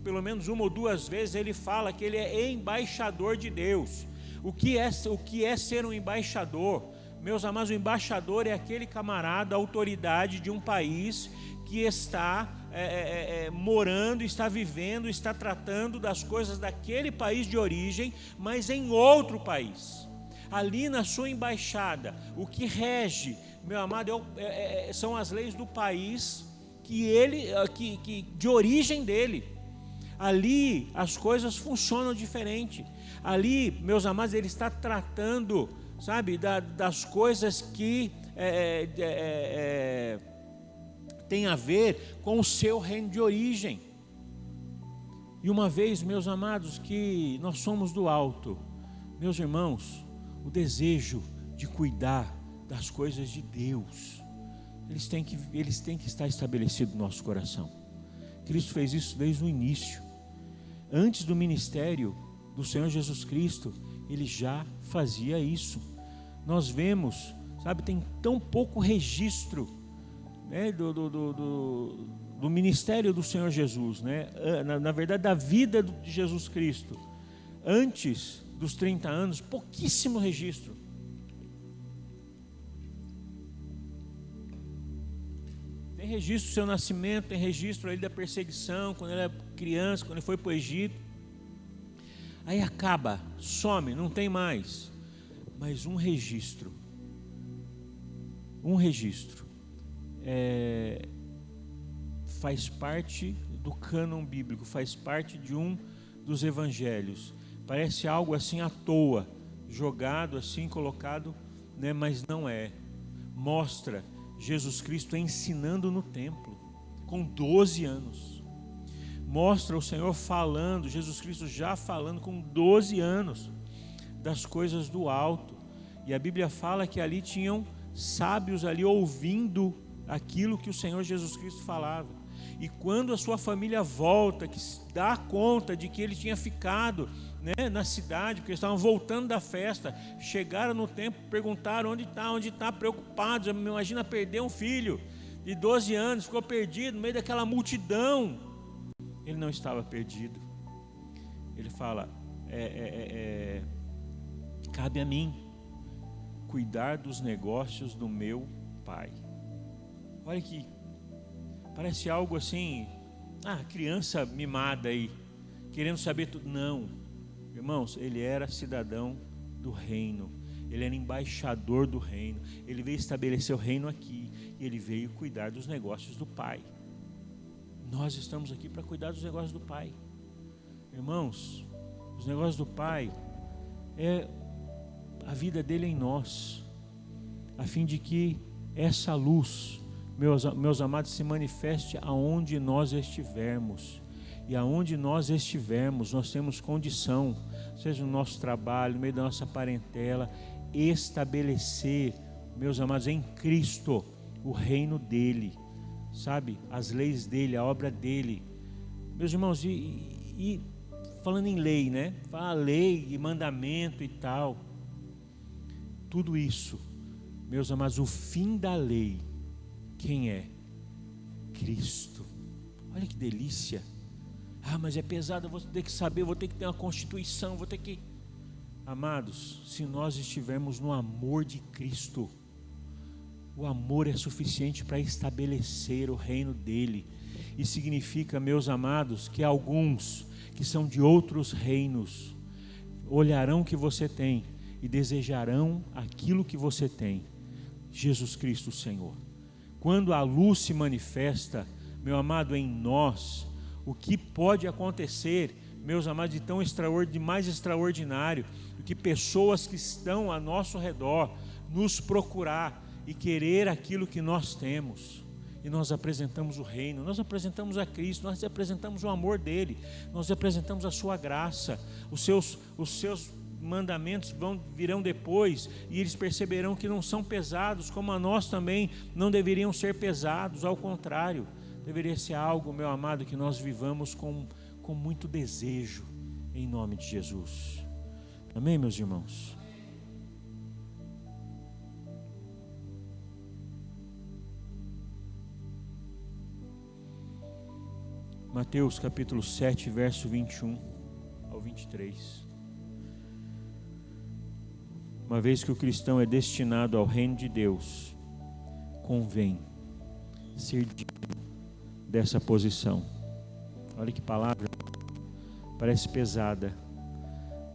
A: pelo menos uma ou duas vezes ele fala que ele é embaixador de Deus. O que é ser um embaixador? Meus amados, o embaixador é aquele camarada, autoridade de um país que está morando, está vivendo, está tratando das coisas daquele país de origem, mas em outro país. Ali na sua embaixada, o que rege, meu amado, são as leis do país que de origem dele. Ali as coisas funcionam diferente. Ali, meus amados, ele está tratando, sabe, das coisas que tem a ver com o seu reino de origem. E uma vez, meus amados, que nós somos do alto, meus irmãos, o desejo de cuidar das coisas de Deus, eles têm que estar estabelecidos no nosso coração. Cristo fez isso desde o início. Antes do ministério do Senhor Jesus Cristo, ele já fazia isso. Nós vemos, sabe, tem tão pouco registro, né, do ministério do Senhor Jesus, né? Na verdade, da vida de Jesus Cristo, antes dos 30 anos, pouquíssimo registro. Tem registro do seu nascimento, tem registro aí da perseguição, quando ele era criança, quando ele foi para o Egito. Aí acaba, some, não tem mais. Mas um registro faz parte do cânon bíblico, faz parte de um dos evangelhos. Parece algo assim à toa, jogado assim, colocado, né? Mas não é. Mostra Jesus Cristo ensinando no templo, com 12 anos. Mostra o Senhor falando, Jesus Cristo já falando com 12 anos, das coisas do alto. E a Bíblia fala que ali tinham sábios ali ouvindo aquilo que o Senhor Jesus Cristo falava. E quando a sua família volta, que se dá conta de que ele tinha ficado, né, na cidade, porque eles estavam voltando da festa, chegaram no templo, perguntaram onde está, preocupados. Imagina perder um filho de 12 anos, ficou perdido no meio daquela multidão. Ele não estava perdido. Ele fala, cabe a mim cuidar dos negócios do meu Pai. Olha que parece algo assim, criança mimada aí, querendo saber tudo. Não, irmãos, ele era cidadão do reino, ele era embaixador do reino, ele veio estabelecer o reino aqui, e ele veio cuidar dos negócios do Pai. Nós estamos aqui para cuidar dos negócios do Pai. Irmãos, os negócios do Pai é a vida dele em nós, a fim de que essa luz, meus amados, se manifeste aonde nós estivermos. E aonde nós estivermos, nós temos condição, seja no nosso trabalho, no meio da nossa parentela, estabelecer, meus amados, em Cristo, o reino dele, sabe? As leis dele, a obra dele. Meus irmãos, e falando em lei, né? Fala lei e mandamento e tal. Tudo isso, meus amados, o fim da lei, quem é? Cristo. Olha que delícia. Mas é pesado, eu vou ter que saber, vou ter que ter uma constituição, vou ter que... Amados, se nós estivermos no amor de Cristo, o amor é suficiente para estabelecer o reino dele. E significa, meus amados, que alguns que são de outros reinos olharão o que você tem e desejarão aquilo que você tem. Jesus Cristo, o Senhor. Quando a luz se manifesta, meu amado, em nós, o que pode acontecer, meus amados, de tão de mais extraordinário, do que pessoas que estão a nosso redor nos procurar e querer aquilo que nós temos. E nós apresentamos o reino, nós apresentamos a Cristo, nós apresentamos o amor dele, nós apresentamos a sua graça, os seus mandamentos virão depois, e eles perceberão que não são pesados, como a nós também não deveriam ser pesados, ao contrário, deveria ser algo, meu amado, que nós vivamos com muito desejo, em nome de Jesus. Amém, meus irmãos? Mateus capítulo 7, verso 21 ao 23. Uma vez que o cristão é destinado ao reino de Deus, convém ser digno dessa posição. Olha que palavra, parece pesada,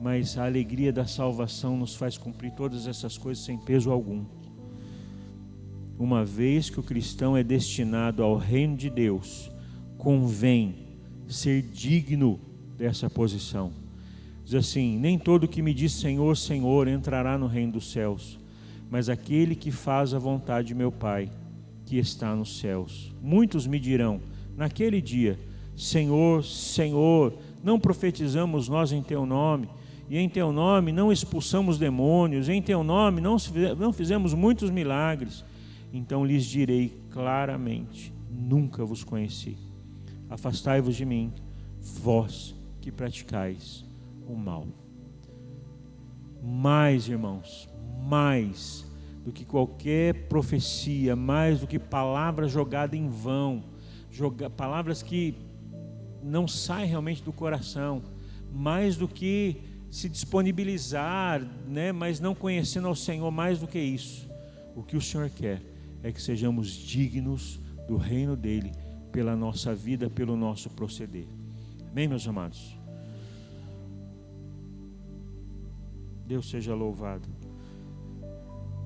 A: mas a alegria da salvação nos faz cumprir todas essas coisas sem peso algum. Uma vez que o cristão é destinado ao reino de Deus, convém ser digno dessa posição. Diz assim: nem todo que me diz Senhor, Senhor entrará no reino dos céus, mas aquele que faz a vontade de meu Pai que está nos céus. Muitos me dirão naquele dia: Senhor, Senhor, não profetizamos nós em teu nome, e em teu nome não expulsamos demônios, em teu nome não fizemos muitos milagres? Então lhes direi claramente: nunca vos conheci. Afastai-vos de mim, vós que praticais o mal. Mais, irmãos, mais do que qualquer profecia, mais do que palavra jogada em vão, palavras que não saem realmente do coração, mais do que se disponibilizar, né, mas não conhecendo ao Senhor, mais do que isso, o que o Senhor quer é que sejamos dignos do reino dele, pela nossa vida, pelo nosso proceder. Amém, meus amados? Deus seja louvado.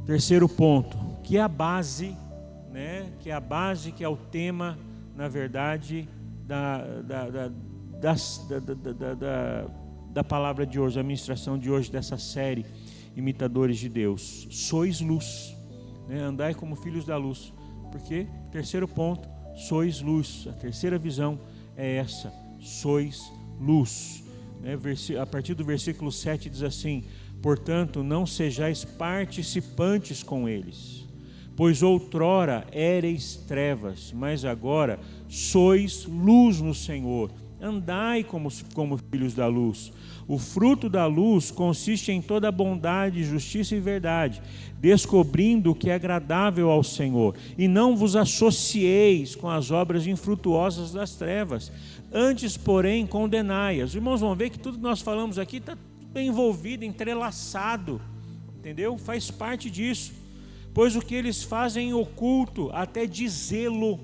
A: Terceiro ponto, que é a base, que é o tema, na verdade, da palavra de hoje, da ministração de hoje, dessa série, Imitadores de Deus. Sois luz, né? Andai como filhos da luz. Porque, terceiro ponto, sois luz. A terceira visão é essa: sois luz, né? A partir do versículo 7 diz assim: portanto não sejais participantes com eles, pois outrora éreis trevas, mas agora sois luz no Senhor. Andai como filhos da luz. O fruto da luz consiste em toda bondade, justiça e verdade, descobrindo o que é agradável ao Senhor. E não vos associeis com as obras infrutuosas das trevas, antes, porém, condenai-as. Os irmãos vão ver que tudo que nós falamos aqui está envolvido, entrelaçado, entendeu? Faz parte disso. Pois o que eles fazem em oculto, até dizê-lo,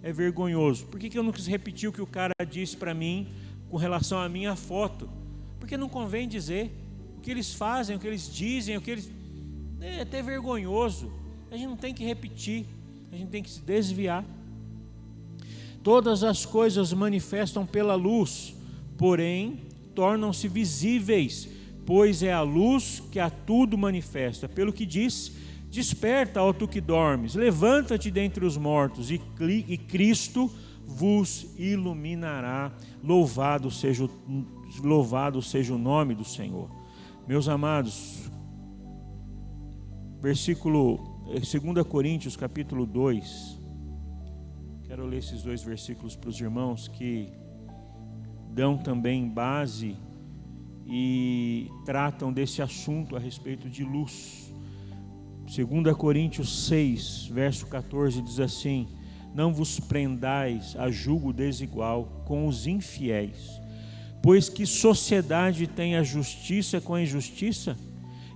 A: é vergonhoso. Por que eu não quis repetir o que o cara disse para mim com relação à minha foto? Porque não convém dizer. O que eles fazem, o que eles dizem, é até vergonhoso. A gente não tem que repetir, a gente tem que se desviar. Todas as coisas manifestam pela luz, porém tornam-se visíveis, pois é a luz que a tudo manifesta. Pelo que diz: desperta, ó tu que dormes, levanta-te dentre os mortos, e Cristo vos iluminará. Louvado seja o nome do Senhor. Meus amados, 2 Coríntios capítulo 2, quero ler esses dois versículos para os irmãos que dão também base e tratam desse assunto a respeito de luz. 2 Coríntios 6, verso 14 diz assim: não vos prendais a julgo desigual com os infiéis, pois que sociedade tem a justiça com a injustiça?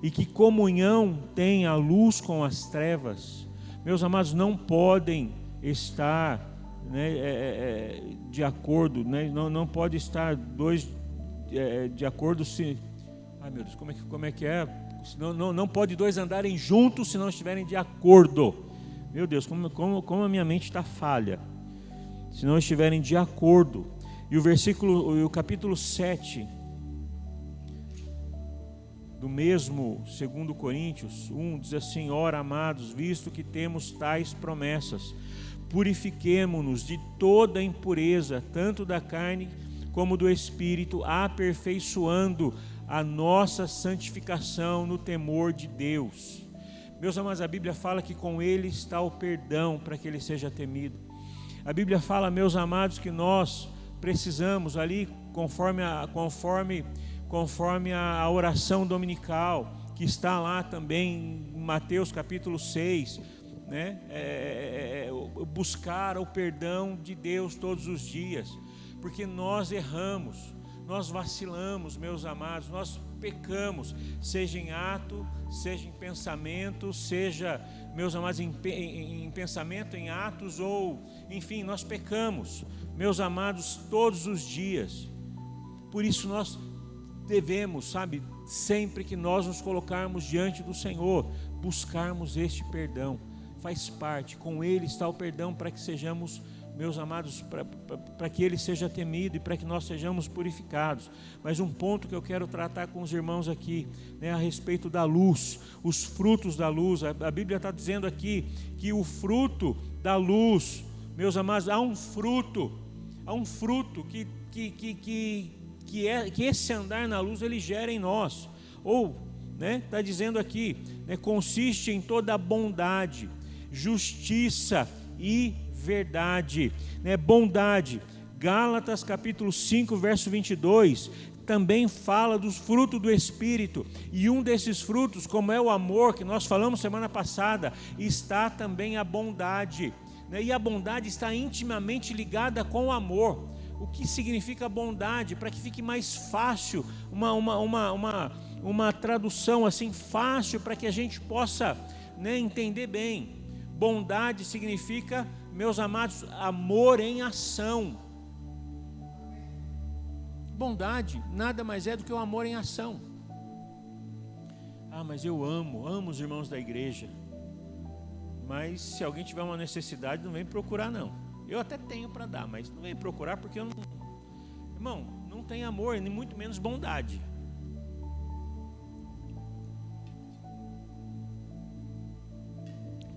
A: E que comunhão tem a luz com as trevas? Meus amados, não podem estar, né, de acordo, né, não pode estar dois de acordo se... Ai meu Deus, como é que é? Não pode dois andarem juntos se não estiverem de acordo. Meu Deus, como a minha mente está falha. se não estiverem de acordo. E o capítulo 7 do mesmo 2 Coríntios 1 diz assim: ora, amados, visto que temos tais promessas, purifiquemo-nos de toda impureza, tanto da carne como do espírito, aperfeiçoando a nossa santificação no temor de Deus. Meus amados, a Bíblia fala que com Ele está o perdão para que Ele seja temido. A Bíblia fala, meus amados, que nós precisamos ali, conforme a oração dominical, que está lá também em Mateus capítulo 6, né? Buscar o perdão de Deus todos os dias, porque nós erramos, nós vacilamos, meus amados, nós pecamos, seja em ato, seja em pensamento, seja, meus amados, em pensamento, em atos, ou enfim, nós pecamos, meus amados, todos os dias. Por isso nós devemos, sabe, sempre que nós nos colocarmos diante do Senhor, buscarmos este perdão. Faz parte, com Ele está o perdão para que sejamos, meus amados, para que Ele seja temido e para que nós sejamos purificados. Mas um ponto que eu quero tratar com os irmãos aqui, né, a respeito da luz, os frutos da luz. A Bíblia está dizendo aqui que o fruto da luz, meus amados, há um fruto que esse andar na luz ele gera em nós. Ou, né, está dizendo aqui, né, consiste em toda a bondade, justiça e verdade, né? Bondade. Gálatas capítulo 5 verso 22 também fala dos frutos do Espírito, e um desses frutos, como é o amor, que nós falamos semana passada, está também a bondade, né? E a bondade está intimamente ligada com o amor. O que significa bondade? Para que fique mais fácil, uma tradução assim fácil, para que a gente possa, né, entender bem. Bondade significa, meus amados, amor em ação. Bondade nada mais é do que o amor em ação. Ah, mas eu amo os irmãos da igreja. Mas se alguém tiver uma necessidade, não vem procurar não. Eu até tenho para dar, mas não vem procurar porque eu não... Irmão, não tem amor, nem muito menos bondade.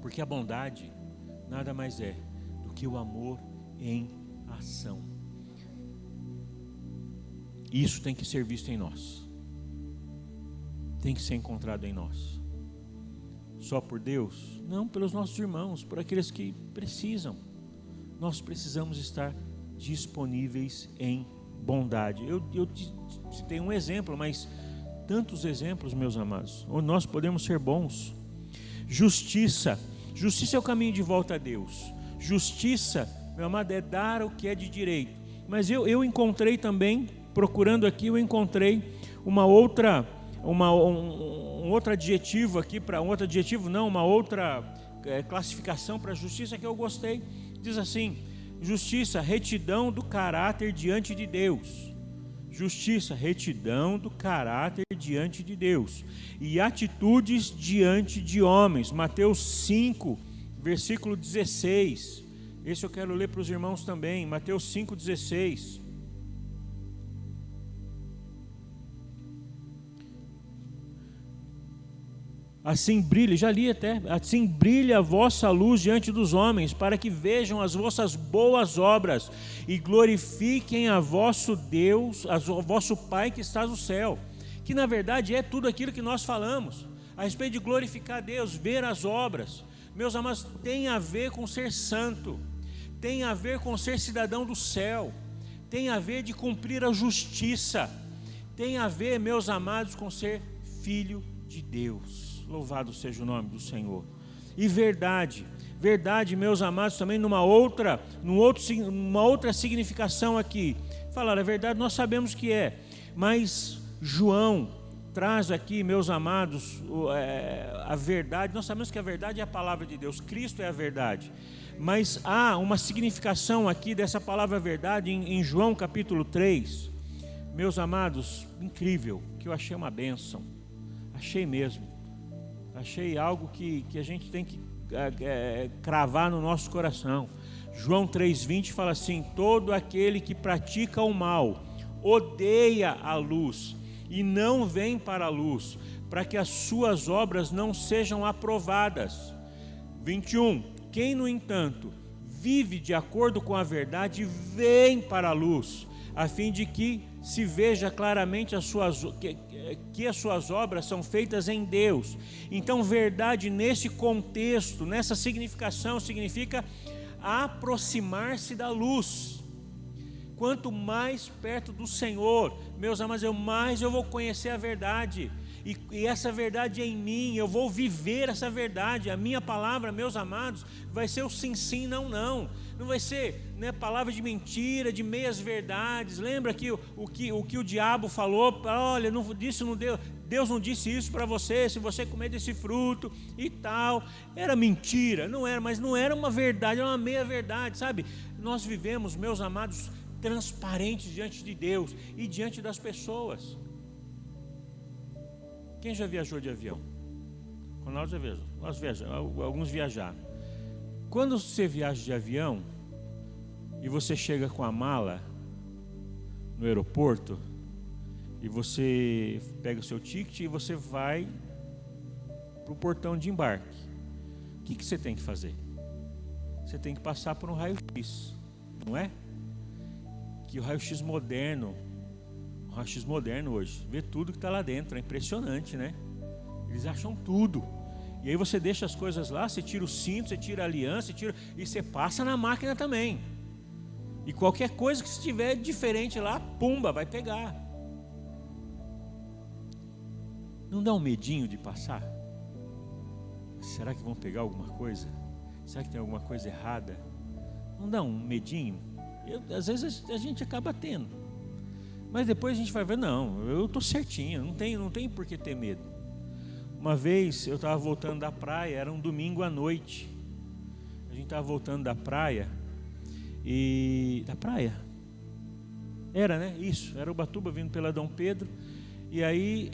A: Porque a bondade nada mais é do que o amor em ação. Isso tem que ser visto em nós. Tem que ser encontrado em nós. Só por Deus? Não, pelos nossos irmãos, por aqueles que precisam. Nós precisamos estar disponíveis em bondade. Eu citei um exemplo, mas tantos exemplos, meus amados, onde nós podemos ser bons. Justiça. Justiça é o caminho de volta a Deus. Justiça, meu amado, é dar o que é de direito. Mas eu encontrei também, procurando aqui, eu encontrei um outro adjetivo aqui, uma outra classificação para justiça que eu gostei. Diz assim: justiça, retidão do caráter diante de Deus. Justiça, retidão do caráter diante de Deus e atitudes diante de homens. Mateus 5, versículo 16. Esse eu quero ler para os irmãos também. Mateus 5, 16. Assim brilha, já li até, assim brilha a vossa luz diante dos homens, para que vejam as vossas boas obras e glorifiquem a vosso Deus, a vosso Pai que está no céu. Que na verdade é tudo aquilo que nós falamos, a respeito de glorificar a Deus, ver as obras. Meus amados, tem a ver com ser santo, tem a ver com ser cidadão do céu, tem a ver de cumprir a justiça, tem a ver, meus amados, com ser filho de Deus. Louvado seja o nome do Senhor. E verdade, meus amados, também numa outra significação aqui. Falar a verdade nós sabemos que é, mas João traz aqui, meus amados, a verdade. Nós sabemos que a verdade é a palavra de Deus, Cristo é a verdade. Mas há uma significação aqui dessa palavra verdade em João capítulo 3. Meus amados, incrível, que eu achei uma bênção. Achei mesmo. Achei algo que a gente tem que cravar no nosso coração. João 3,20 fala assim: todo aquele que pratica o mal odeia a luz e não vem para a luz, para que as suas obras não sejam aprovadas. 21. Quem, no entanto, vive de acordo com a verdade, vem para a luz, a fim de que se veja claramente que as suas obras são feitas em Deus. Então, verdade nesse contexto, nessa significação, significa aproximar-se da luz. Quanto mais perto do Senhor, meus amados, mais eu vou conhecer a verdade, e essa verdade é em mim, eu vou viver essa verdade. A minha palavra, meus amados, vai ser o sim, sim, não, não. Não vai ser, né, palavra de mentira, de meias verdades. Lembra que o que o diabo falou? Olha, Deus não disse isso para você, se você comer desse fruto e tal. Era mentira, não era, mas não era uma verdade, era uma meia verdade, sabe? Nós vivemos, meus amados, transparentes diante de Deus e diante das pessoas. Quem já viajou de avião? Ronaldo já viajou. Nós viajamos, alguns viajaram. Quando você viaja de avião e você chega com a mala no aeroporto e você pega o seu ticket e você vai para o portão de embarque, o que você tem que fazer? Você tem que passar por um raio-x, não é? Que o raio-x moderno hoje, vê tudo que está lá dentro, é impressionante, né? Eles acham tudo. E aí você deixa as coisas lá, você tira o cinto, você tira a aliança, e você passa na máquina também. E qualquer coisa que estiver diferente lá, pumba, vai pegar. Não dá um medinho de passar? Será que vão pegar alguma coisa? Será que tem alguma coisa errada? Não dá um medinho? Às vezes a gente acaba tendo. Mas depois a gente vai ver, não, eu estou certinho, não tem por que ter medo. Uma vez eu estava voltando da praia, era um domingo à noite. A gente estava voltando da praia. Da praia? Era, né? Isso, era Ubatuba vindo pela Dom Pedro. E aí,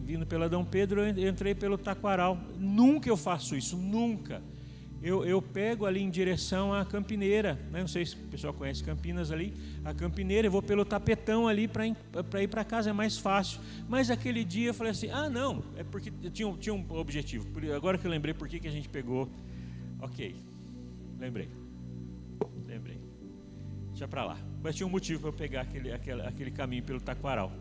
A: vindo pela Dom Pedro, eu entrei pelo Taquaral. Nunca eu faço isso, nunca. Eu pego ali em direção à Campineira, né? Não sei se o pessoal conhece Campinas ali, a Campineira, eu vou pelo Tapetão ali para ir para casa, é mais fácil. Mas aquele dia eu falei assim, não, é porque tinha um objetivo. Agora que eu lembrei por que a gente pegou, ok, lembrei, deixa para lá. Mas tinha um motivo para eu pegar aquele caminho pelo Taquaral.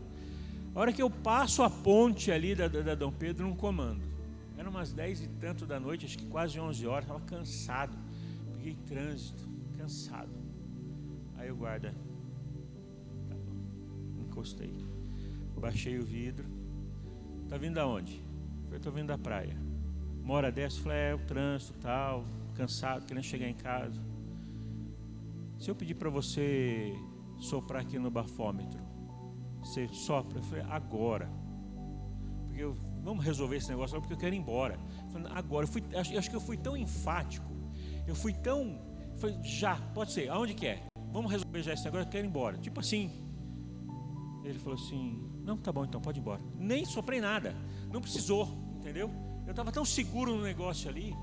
A: A hora que eu passo a ponte ali da Dom Pedro, num comando. Eram umas 10 e tanto da noite, acho que quase 11 horas, estava cansado. Peguei trânsito, cansado. Aí o guarda, tá bom, encostei. Baixei o vidro. Tá vindo da onde? Eu tô vindo da praia. Uma hora dessa, falei, o trânsito tal, cansado, querendo chegar em casa. Se eu pedir para você soprar aqui no bafômetro, você sopra? Eu falei, agora. Porque vamos resolver esse negócio porque eu quero ir embora. Falei, agora, acho que eu fui tão enfático, falei, já, pode ser, aonde que é? Vamos resolver já esse negócio, eu quero ir embora. Tipo assim. Ele falou assim, não, tá bom então, pode ir embora. Nem soprei nada, não precisou, entendeu? Eu estava tão seguro no negócio ali,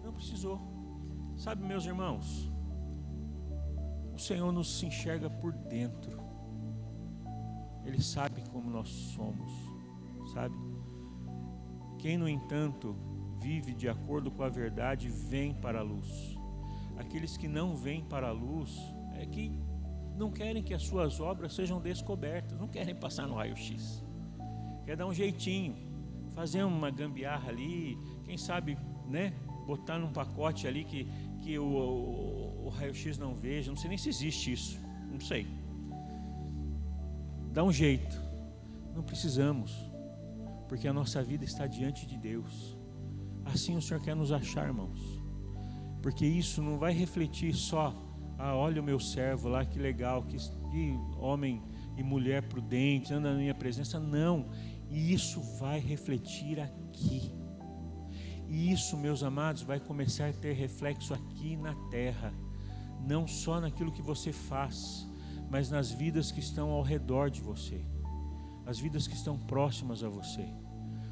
A: não precisou. Sabe, meus irmãos, o Senhor nos enxerga por dentro. Ele sabe como nós somos, sabe? Quem, no entanto, vive de acordo com a verdade, vem para a luz. Aqueles que não vêm para a luz, é que não querem que as suas obras sejam descobertas, não querem passar no raio-x. Quer dar um jeitinho, fazer uma gambiarra ali, quem sabe, né, botar num pacote ali que o raio-x não veja, não sei nem se existe isso, não sei. Dá um jeito, não precisamos, porque a nossa vida está diante de Deus. Assim o Senhor quer nos achar, irmãos, porque isso não vai refletir só, olha o meu servo lá, que legal, que homem e mulher prudentes, anda na minha presença, não, e isso vai refletir aqui, e isso, meus amados, vai começar a ter reflexo aqui na terra, não só naquilo que você faz, mas nas vidas que estão ao redor de você, as vidas que estão próximas a você.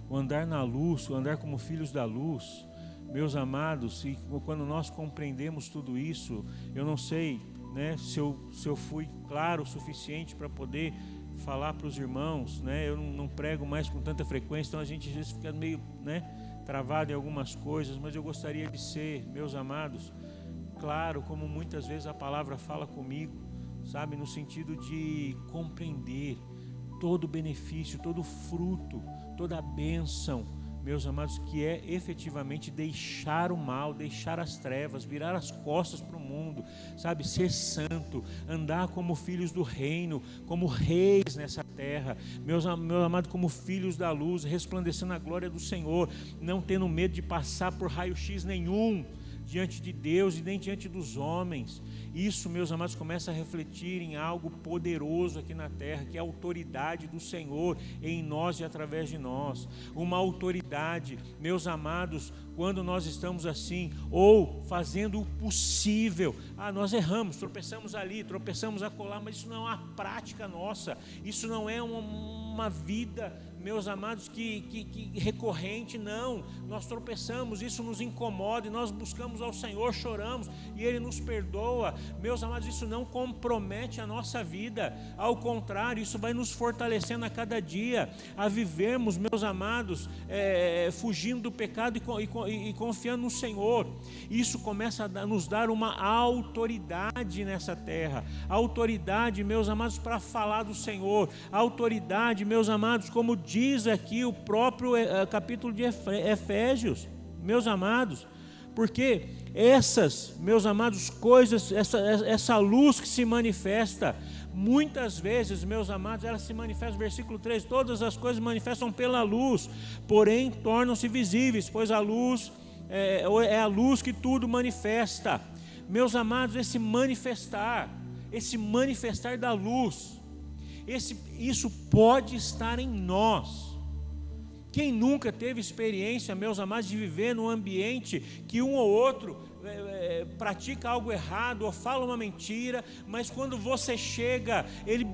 A: O andar na luz, o andar como filhos da luz, Meus amados, e quando nós compreendemos tudo isso, eu não sei, né, se eu fui claro o suficiente para poder falar para os irmãos, né? Eu não prego mais com tanta frequência, então a gente às vezes fica meio, né, travado em algumas coisas, mas eu gostaria de ser, meus amados, claro, como muitas vezes a palavra fala comigo, sabe, no sentido de compreender todo o benefício, todo o fruto, toda a bênção, meus amados, que é efetivamente deixar o mal, deixar as trevas, virar as costas para o mundo, sabe, ser santo, andar como filhos do reino, como reis nessa terra, meus amados, como filhos da luz, resplandecendo a glória do Senhor, não tendo medo de passar por raio-x nenhum diante de Deus e nem diante dos homens. Isso, meus amados, começa a refletir em algo poderoso aqui na terra, que é a autoridade do Senhor em nós e através de nós. Uma autoridade, meus amados, quando nós estamos assim, ou fazendo o possível. Nós erramos, tropeçamos ali, tropeçamos acolá, mas isso não é uma prática nossa, isso não é uma vida, meus amados, que recorrente, não. Nós tropeçamos, isso nos incomoda, e nós buscamos ao Senhor, choramos, e Ele nos perdoa. Meus amados, isso não compromete a nossa vida, ao contrário, isso vai nos fortalecendo a cada dia, a vivermos, meus amados, fugindo do pecado e confiando no Senhor. Isso começa a nos dar uma autoridade nessa terra, autoridade, meus amados, para falar do Senhor, autoridade, meus amados, como diz aqui o próprio capítulo de Efésios, meus amados, porque essas, meus amados, coisas, essa luz que se manifesta, muitas vezes, meus amados, ela se manifesta, versículo 3, todas as coisas manifestam pela luz, porém tornam-se visíveis, pois a luz é a luz que tudo manifesta. Meus amados, esse manifestar da luz, isso pode estar em nós. Quem nunca teve experiência, meus amados, de viver num ambiente que um ou outro pratica algo errado ou fala uma mentira, mas quando você chega, ele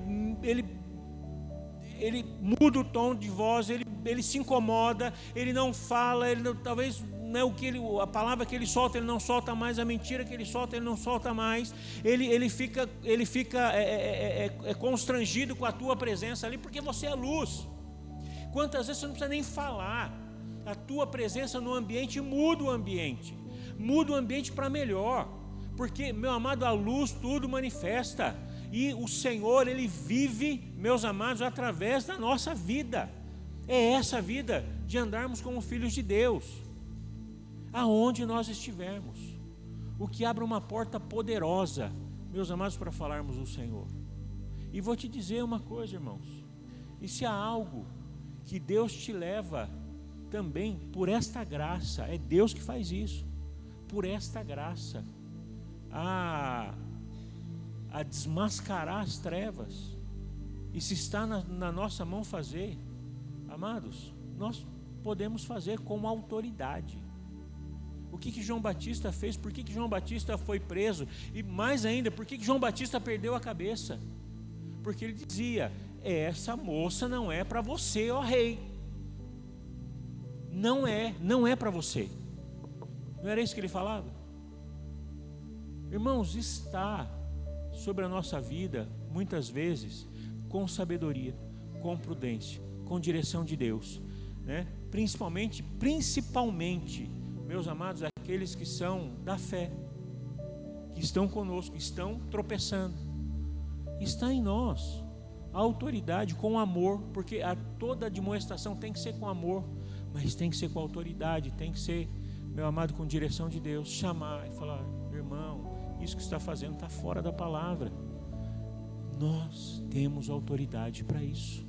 A: muda o tom de voz, ele se incomoda, ele não fala, talvez a palavra que ele solta, ele não solta mais, a mentira que ele solta, ele não solta mais, ele fica constrangido com a tua presença ali, porque você é luz. Quantas vezes você não precisa nem falar, a tua presença no ambiente muda o ambiente para melhor, porque, meu amado, a luz tudo manifesta, e o Senhor, Ele vive, meus amados, através da nossa vida. É essa vida de andarmos como filhos de Deus, aonde nós estivermos, o que abre uma porta poderosa, meus amados, para falarmos do Senhor. E vou te dizer uma coisa, irmãos, e se há algo que Deus te leva também por esta graça, é Deus que faz isso, por esta graça, a desmascarar as trevas, e se está na nossa mão fazer, amados, nós podemos fazer com autoridade. O que João Batista fez? Por que João Batista foi preso? E mais ainda, por que João Batista perdeu a cabeça? Porque ele dizia: essa moça não é para você, ó rei. Não é para você. Não era isso que ele falava? Irmãos, está sobre a nossa vida, muitas vezes, com sabedoria, com prudência, com direção de Deus, né? Principalmente, meus amados, aqueles que são da fé, que estão conosco, estão tropeçando, está em nós a autoridade com amor, porque toda demonstração tem que ser com amor, mas tem que ser com autoridade, tem que ser, meu amado, com direção de Deus, chamar e falar: irmão, isso que você está fazendo está fora da palavra. Nós temos autoridade para isso,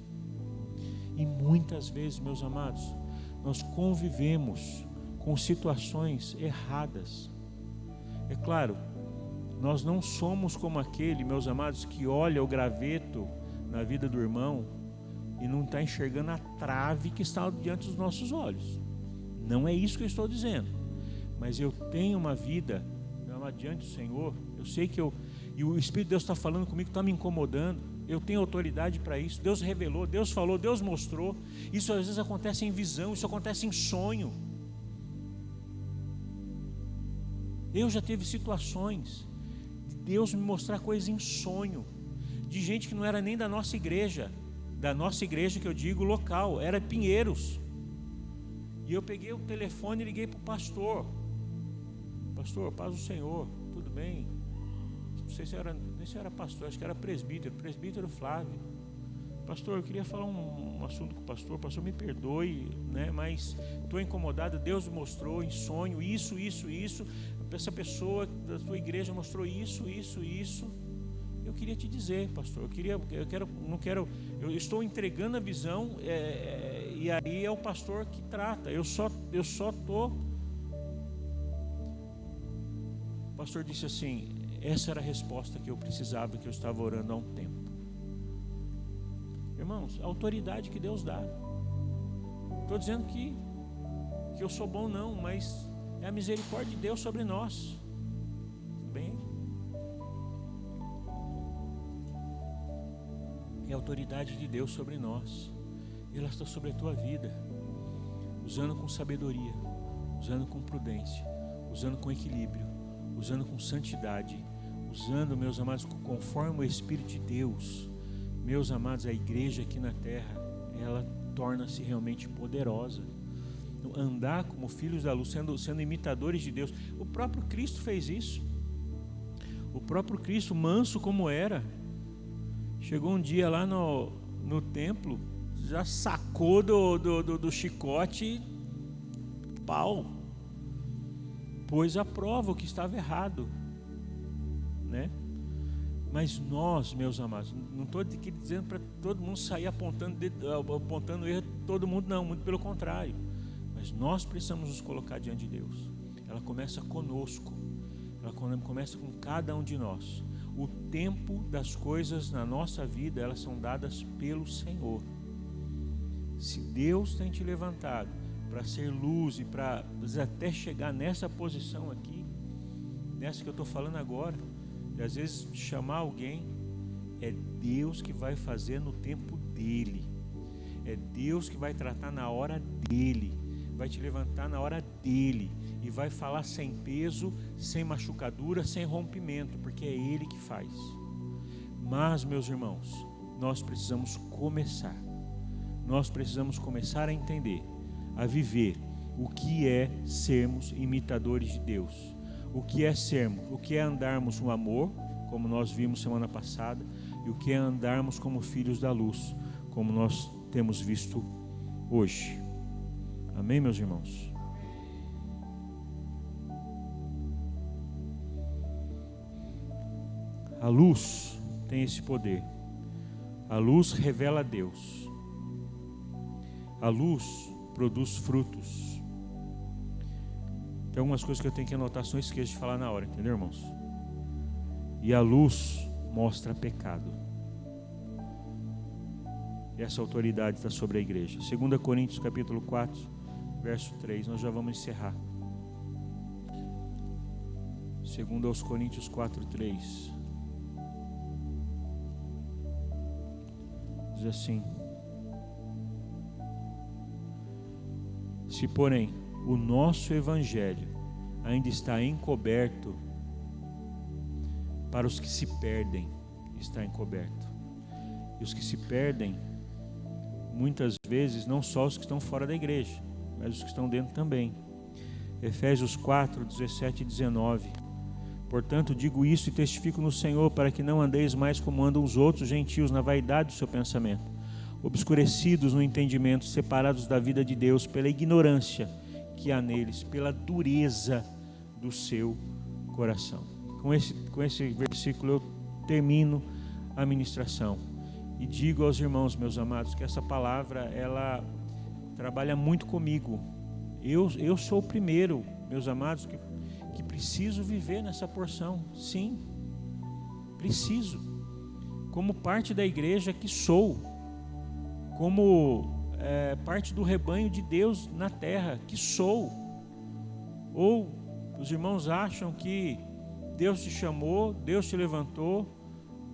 A: e muitas vezes, meus amados, nós convivemos com situações erradas. É claro, nós não somos como aquele, meus amados, que olha o graveto na vida do irmão e não está enxergando a trave que está diante dos nossos olhos. Não é isso que eu estou dizendo, mas eu tenho uma vida, meu amado, diante do Senhor. Eu sei que e o Espírito de Deus está falando comigo, está me incomodando. Eu tenho autoridade para isso. Deus revelou, Deus falou, Deus mostrou. Isso às vezes acontece em visão, isso acontece em sonho. Eu já tive situações de Deus me mostrar coisas em sonho, de gente que não era nem da nossa igreja que eu digo local, era Pinheiros. E eu peguei o telefone e liguei para o pastor. Pastor, paz do Senhor, tudo bem? Não sei se era pastor, acho que era presbítero Flávio. Pastor, eu queria falar um assunto com o pastor me perdoe, né? Mas estou incomodado, Deus me mostrou em sonho isso, essa pessoa da sua igreja mostrou isso. Eu queria te dizer, pastor, eu estou entregando a visão, e aí é o pastor que trata, eu só estou. O pastor disse assim: essa era a resposta que eu precisava, que eu estava orando há um tempo. Irmãos, a autoridade que Deus dá. Estou dizendo que eu sou bom, não, mas é a misericórdia de Deus sobre nós. Bem, é a autoridade de Deus sobre nós. Ela está sobre a tua vida, usando com sabedoria, usando com prudência, usando com equilíbrio, usando com santidade, usando, meus amados, conforme o Espírito de Deus. Meus amados, a igreja aqui na terra, ela torna-se realmente poderosa. Andar como filhos da luz, sendo imitadores de Deus. O próprio Cristo fez isso. O próprio Cristo, manso como era, chegou um dia lá no templo, já sacou do chicote pau, pôs à prova o que estava errado, né? Mas nós, meus amados, não estou aqui dizendo para todo mundo sair apontando erro, todo mundo não, muito pelo contrário. Mas nós precisamos nos colocar diante de Deus. Ela começa conosco, ela começa com cada um de nós. O tempo das coisas na nossa vida, elas são dadas pelo Senhor. Se Deus tem te levantado para ser luz e para até chegar nessa posição aqui, nessa que eu estou falando agora, e às vezes chamar alguém, é Deus que vai fazer no tempo dele, é Deus que vai tratar na hora dele, vai te levantar na hora dele e vai falar sem peso, sem machucadura, sem rompimento, porque é ele que faz. Mas, meus irmãos, nós precisamos começar a entender, a viver o que é sermos imitadores de Deus. O que é andarmos no amor, como nós vimos semana passada, e o que é andarmos como filhos da luz, como nós temos visto hoje. Amém, meus irmãos? A luz tem esse poder. A luz revela a Deus. A luz produz frutos. Tem algumas coisas que eu tenho que anotar, só não esqueço de falar na hora, entendeu, irmãos? E a luz mostra pecado. E essa autoridade está sobre a igreja. 2 Coríntios capítulo 4, verso 3, nós já vamos encerrar. 2 Coríntios 4, 3. Diz assim: se porém o nosso evangelho ainda está encoberto, para os que se perdem está encoberto. E os que se perdem, muitas vezes, não só os que estão fora da igreja, mas os que estão dentro também. Efésios 4, 17 e 19. Portanto, digo isso e testifico no Senhor, para que não andeis mais como andam os outros gentios, na vaidade do seu pensamento, obscurecidos no entendimento, separados da vida de Deus pela ignorância que há neles, pela dureza do seu coração. Com esse versículo eu termino a ministração e digo aos irmãos, meus amados, que essa palavra, ela trabalha muito comigo. Eu sou o primeiro, meus amados, que preciso viver nessa porção. Sim, preciso, como parte da igreja que sou, como parte do rebanho de Deus na terra que sou. Ou os irmãos acham que Deus te chamou, Deus te levantou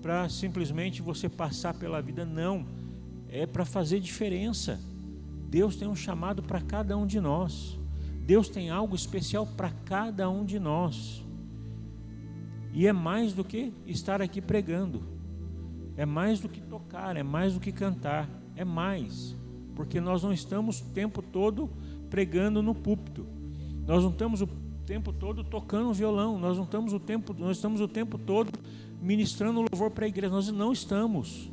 A: para simplesmente você passar pela vida? Não, é para fazer diferença. Deus tem um chamado para cada um de nós. Deus tem algo especial para cada um de nós. E é mais do que estar aqui pregando, é mais do que tocar, é mais do que cantar, é mais, porque nós não estamos o tempo todo pregando no púlpito, nós não estamos o tempo todo tocando violão, nós estamos o tempo todo ministrando louvor para a igreja, nós não estamos.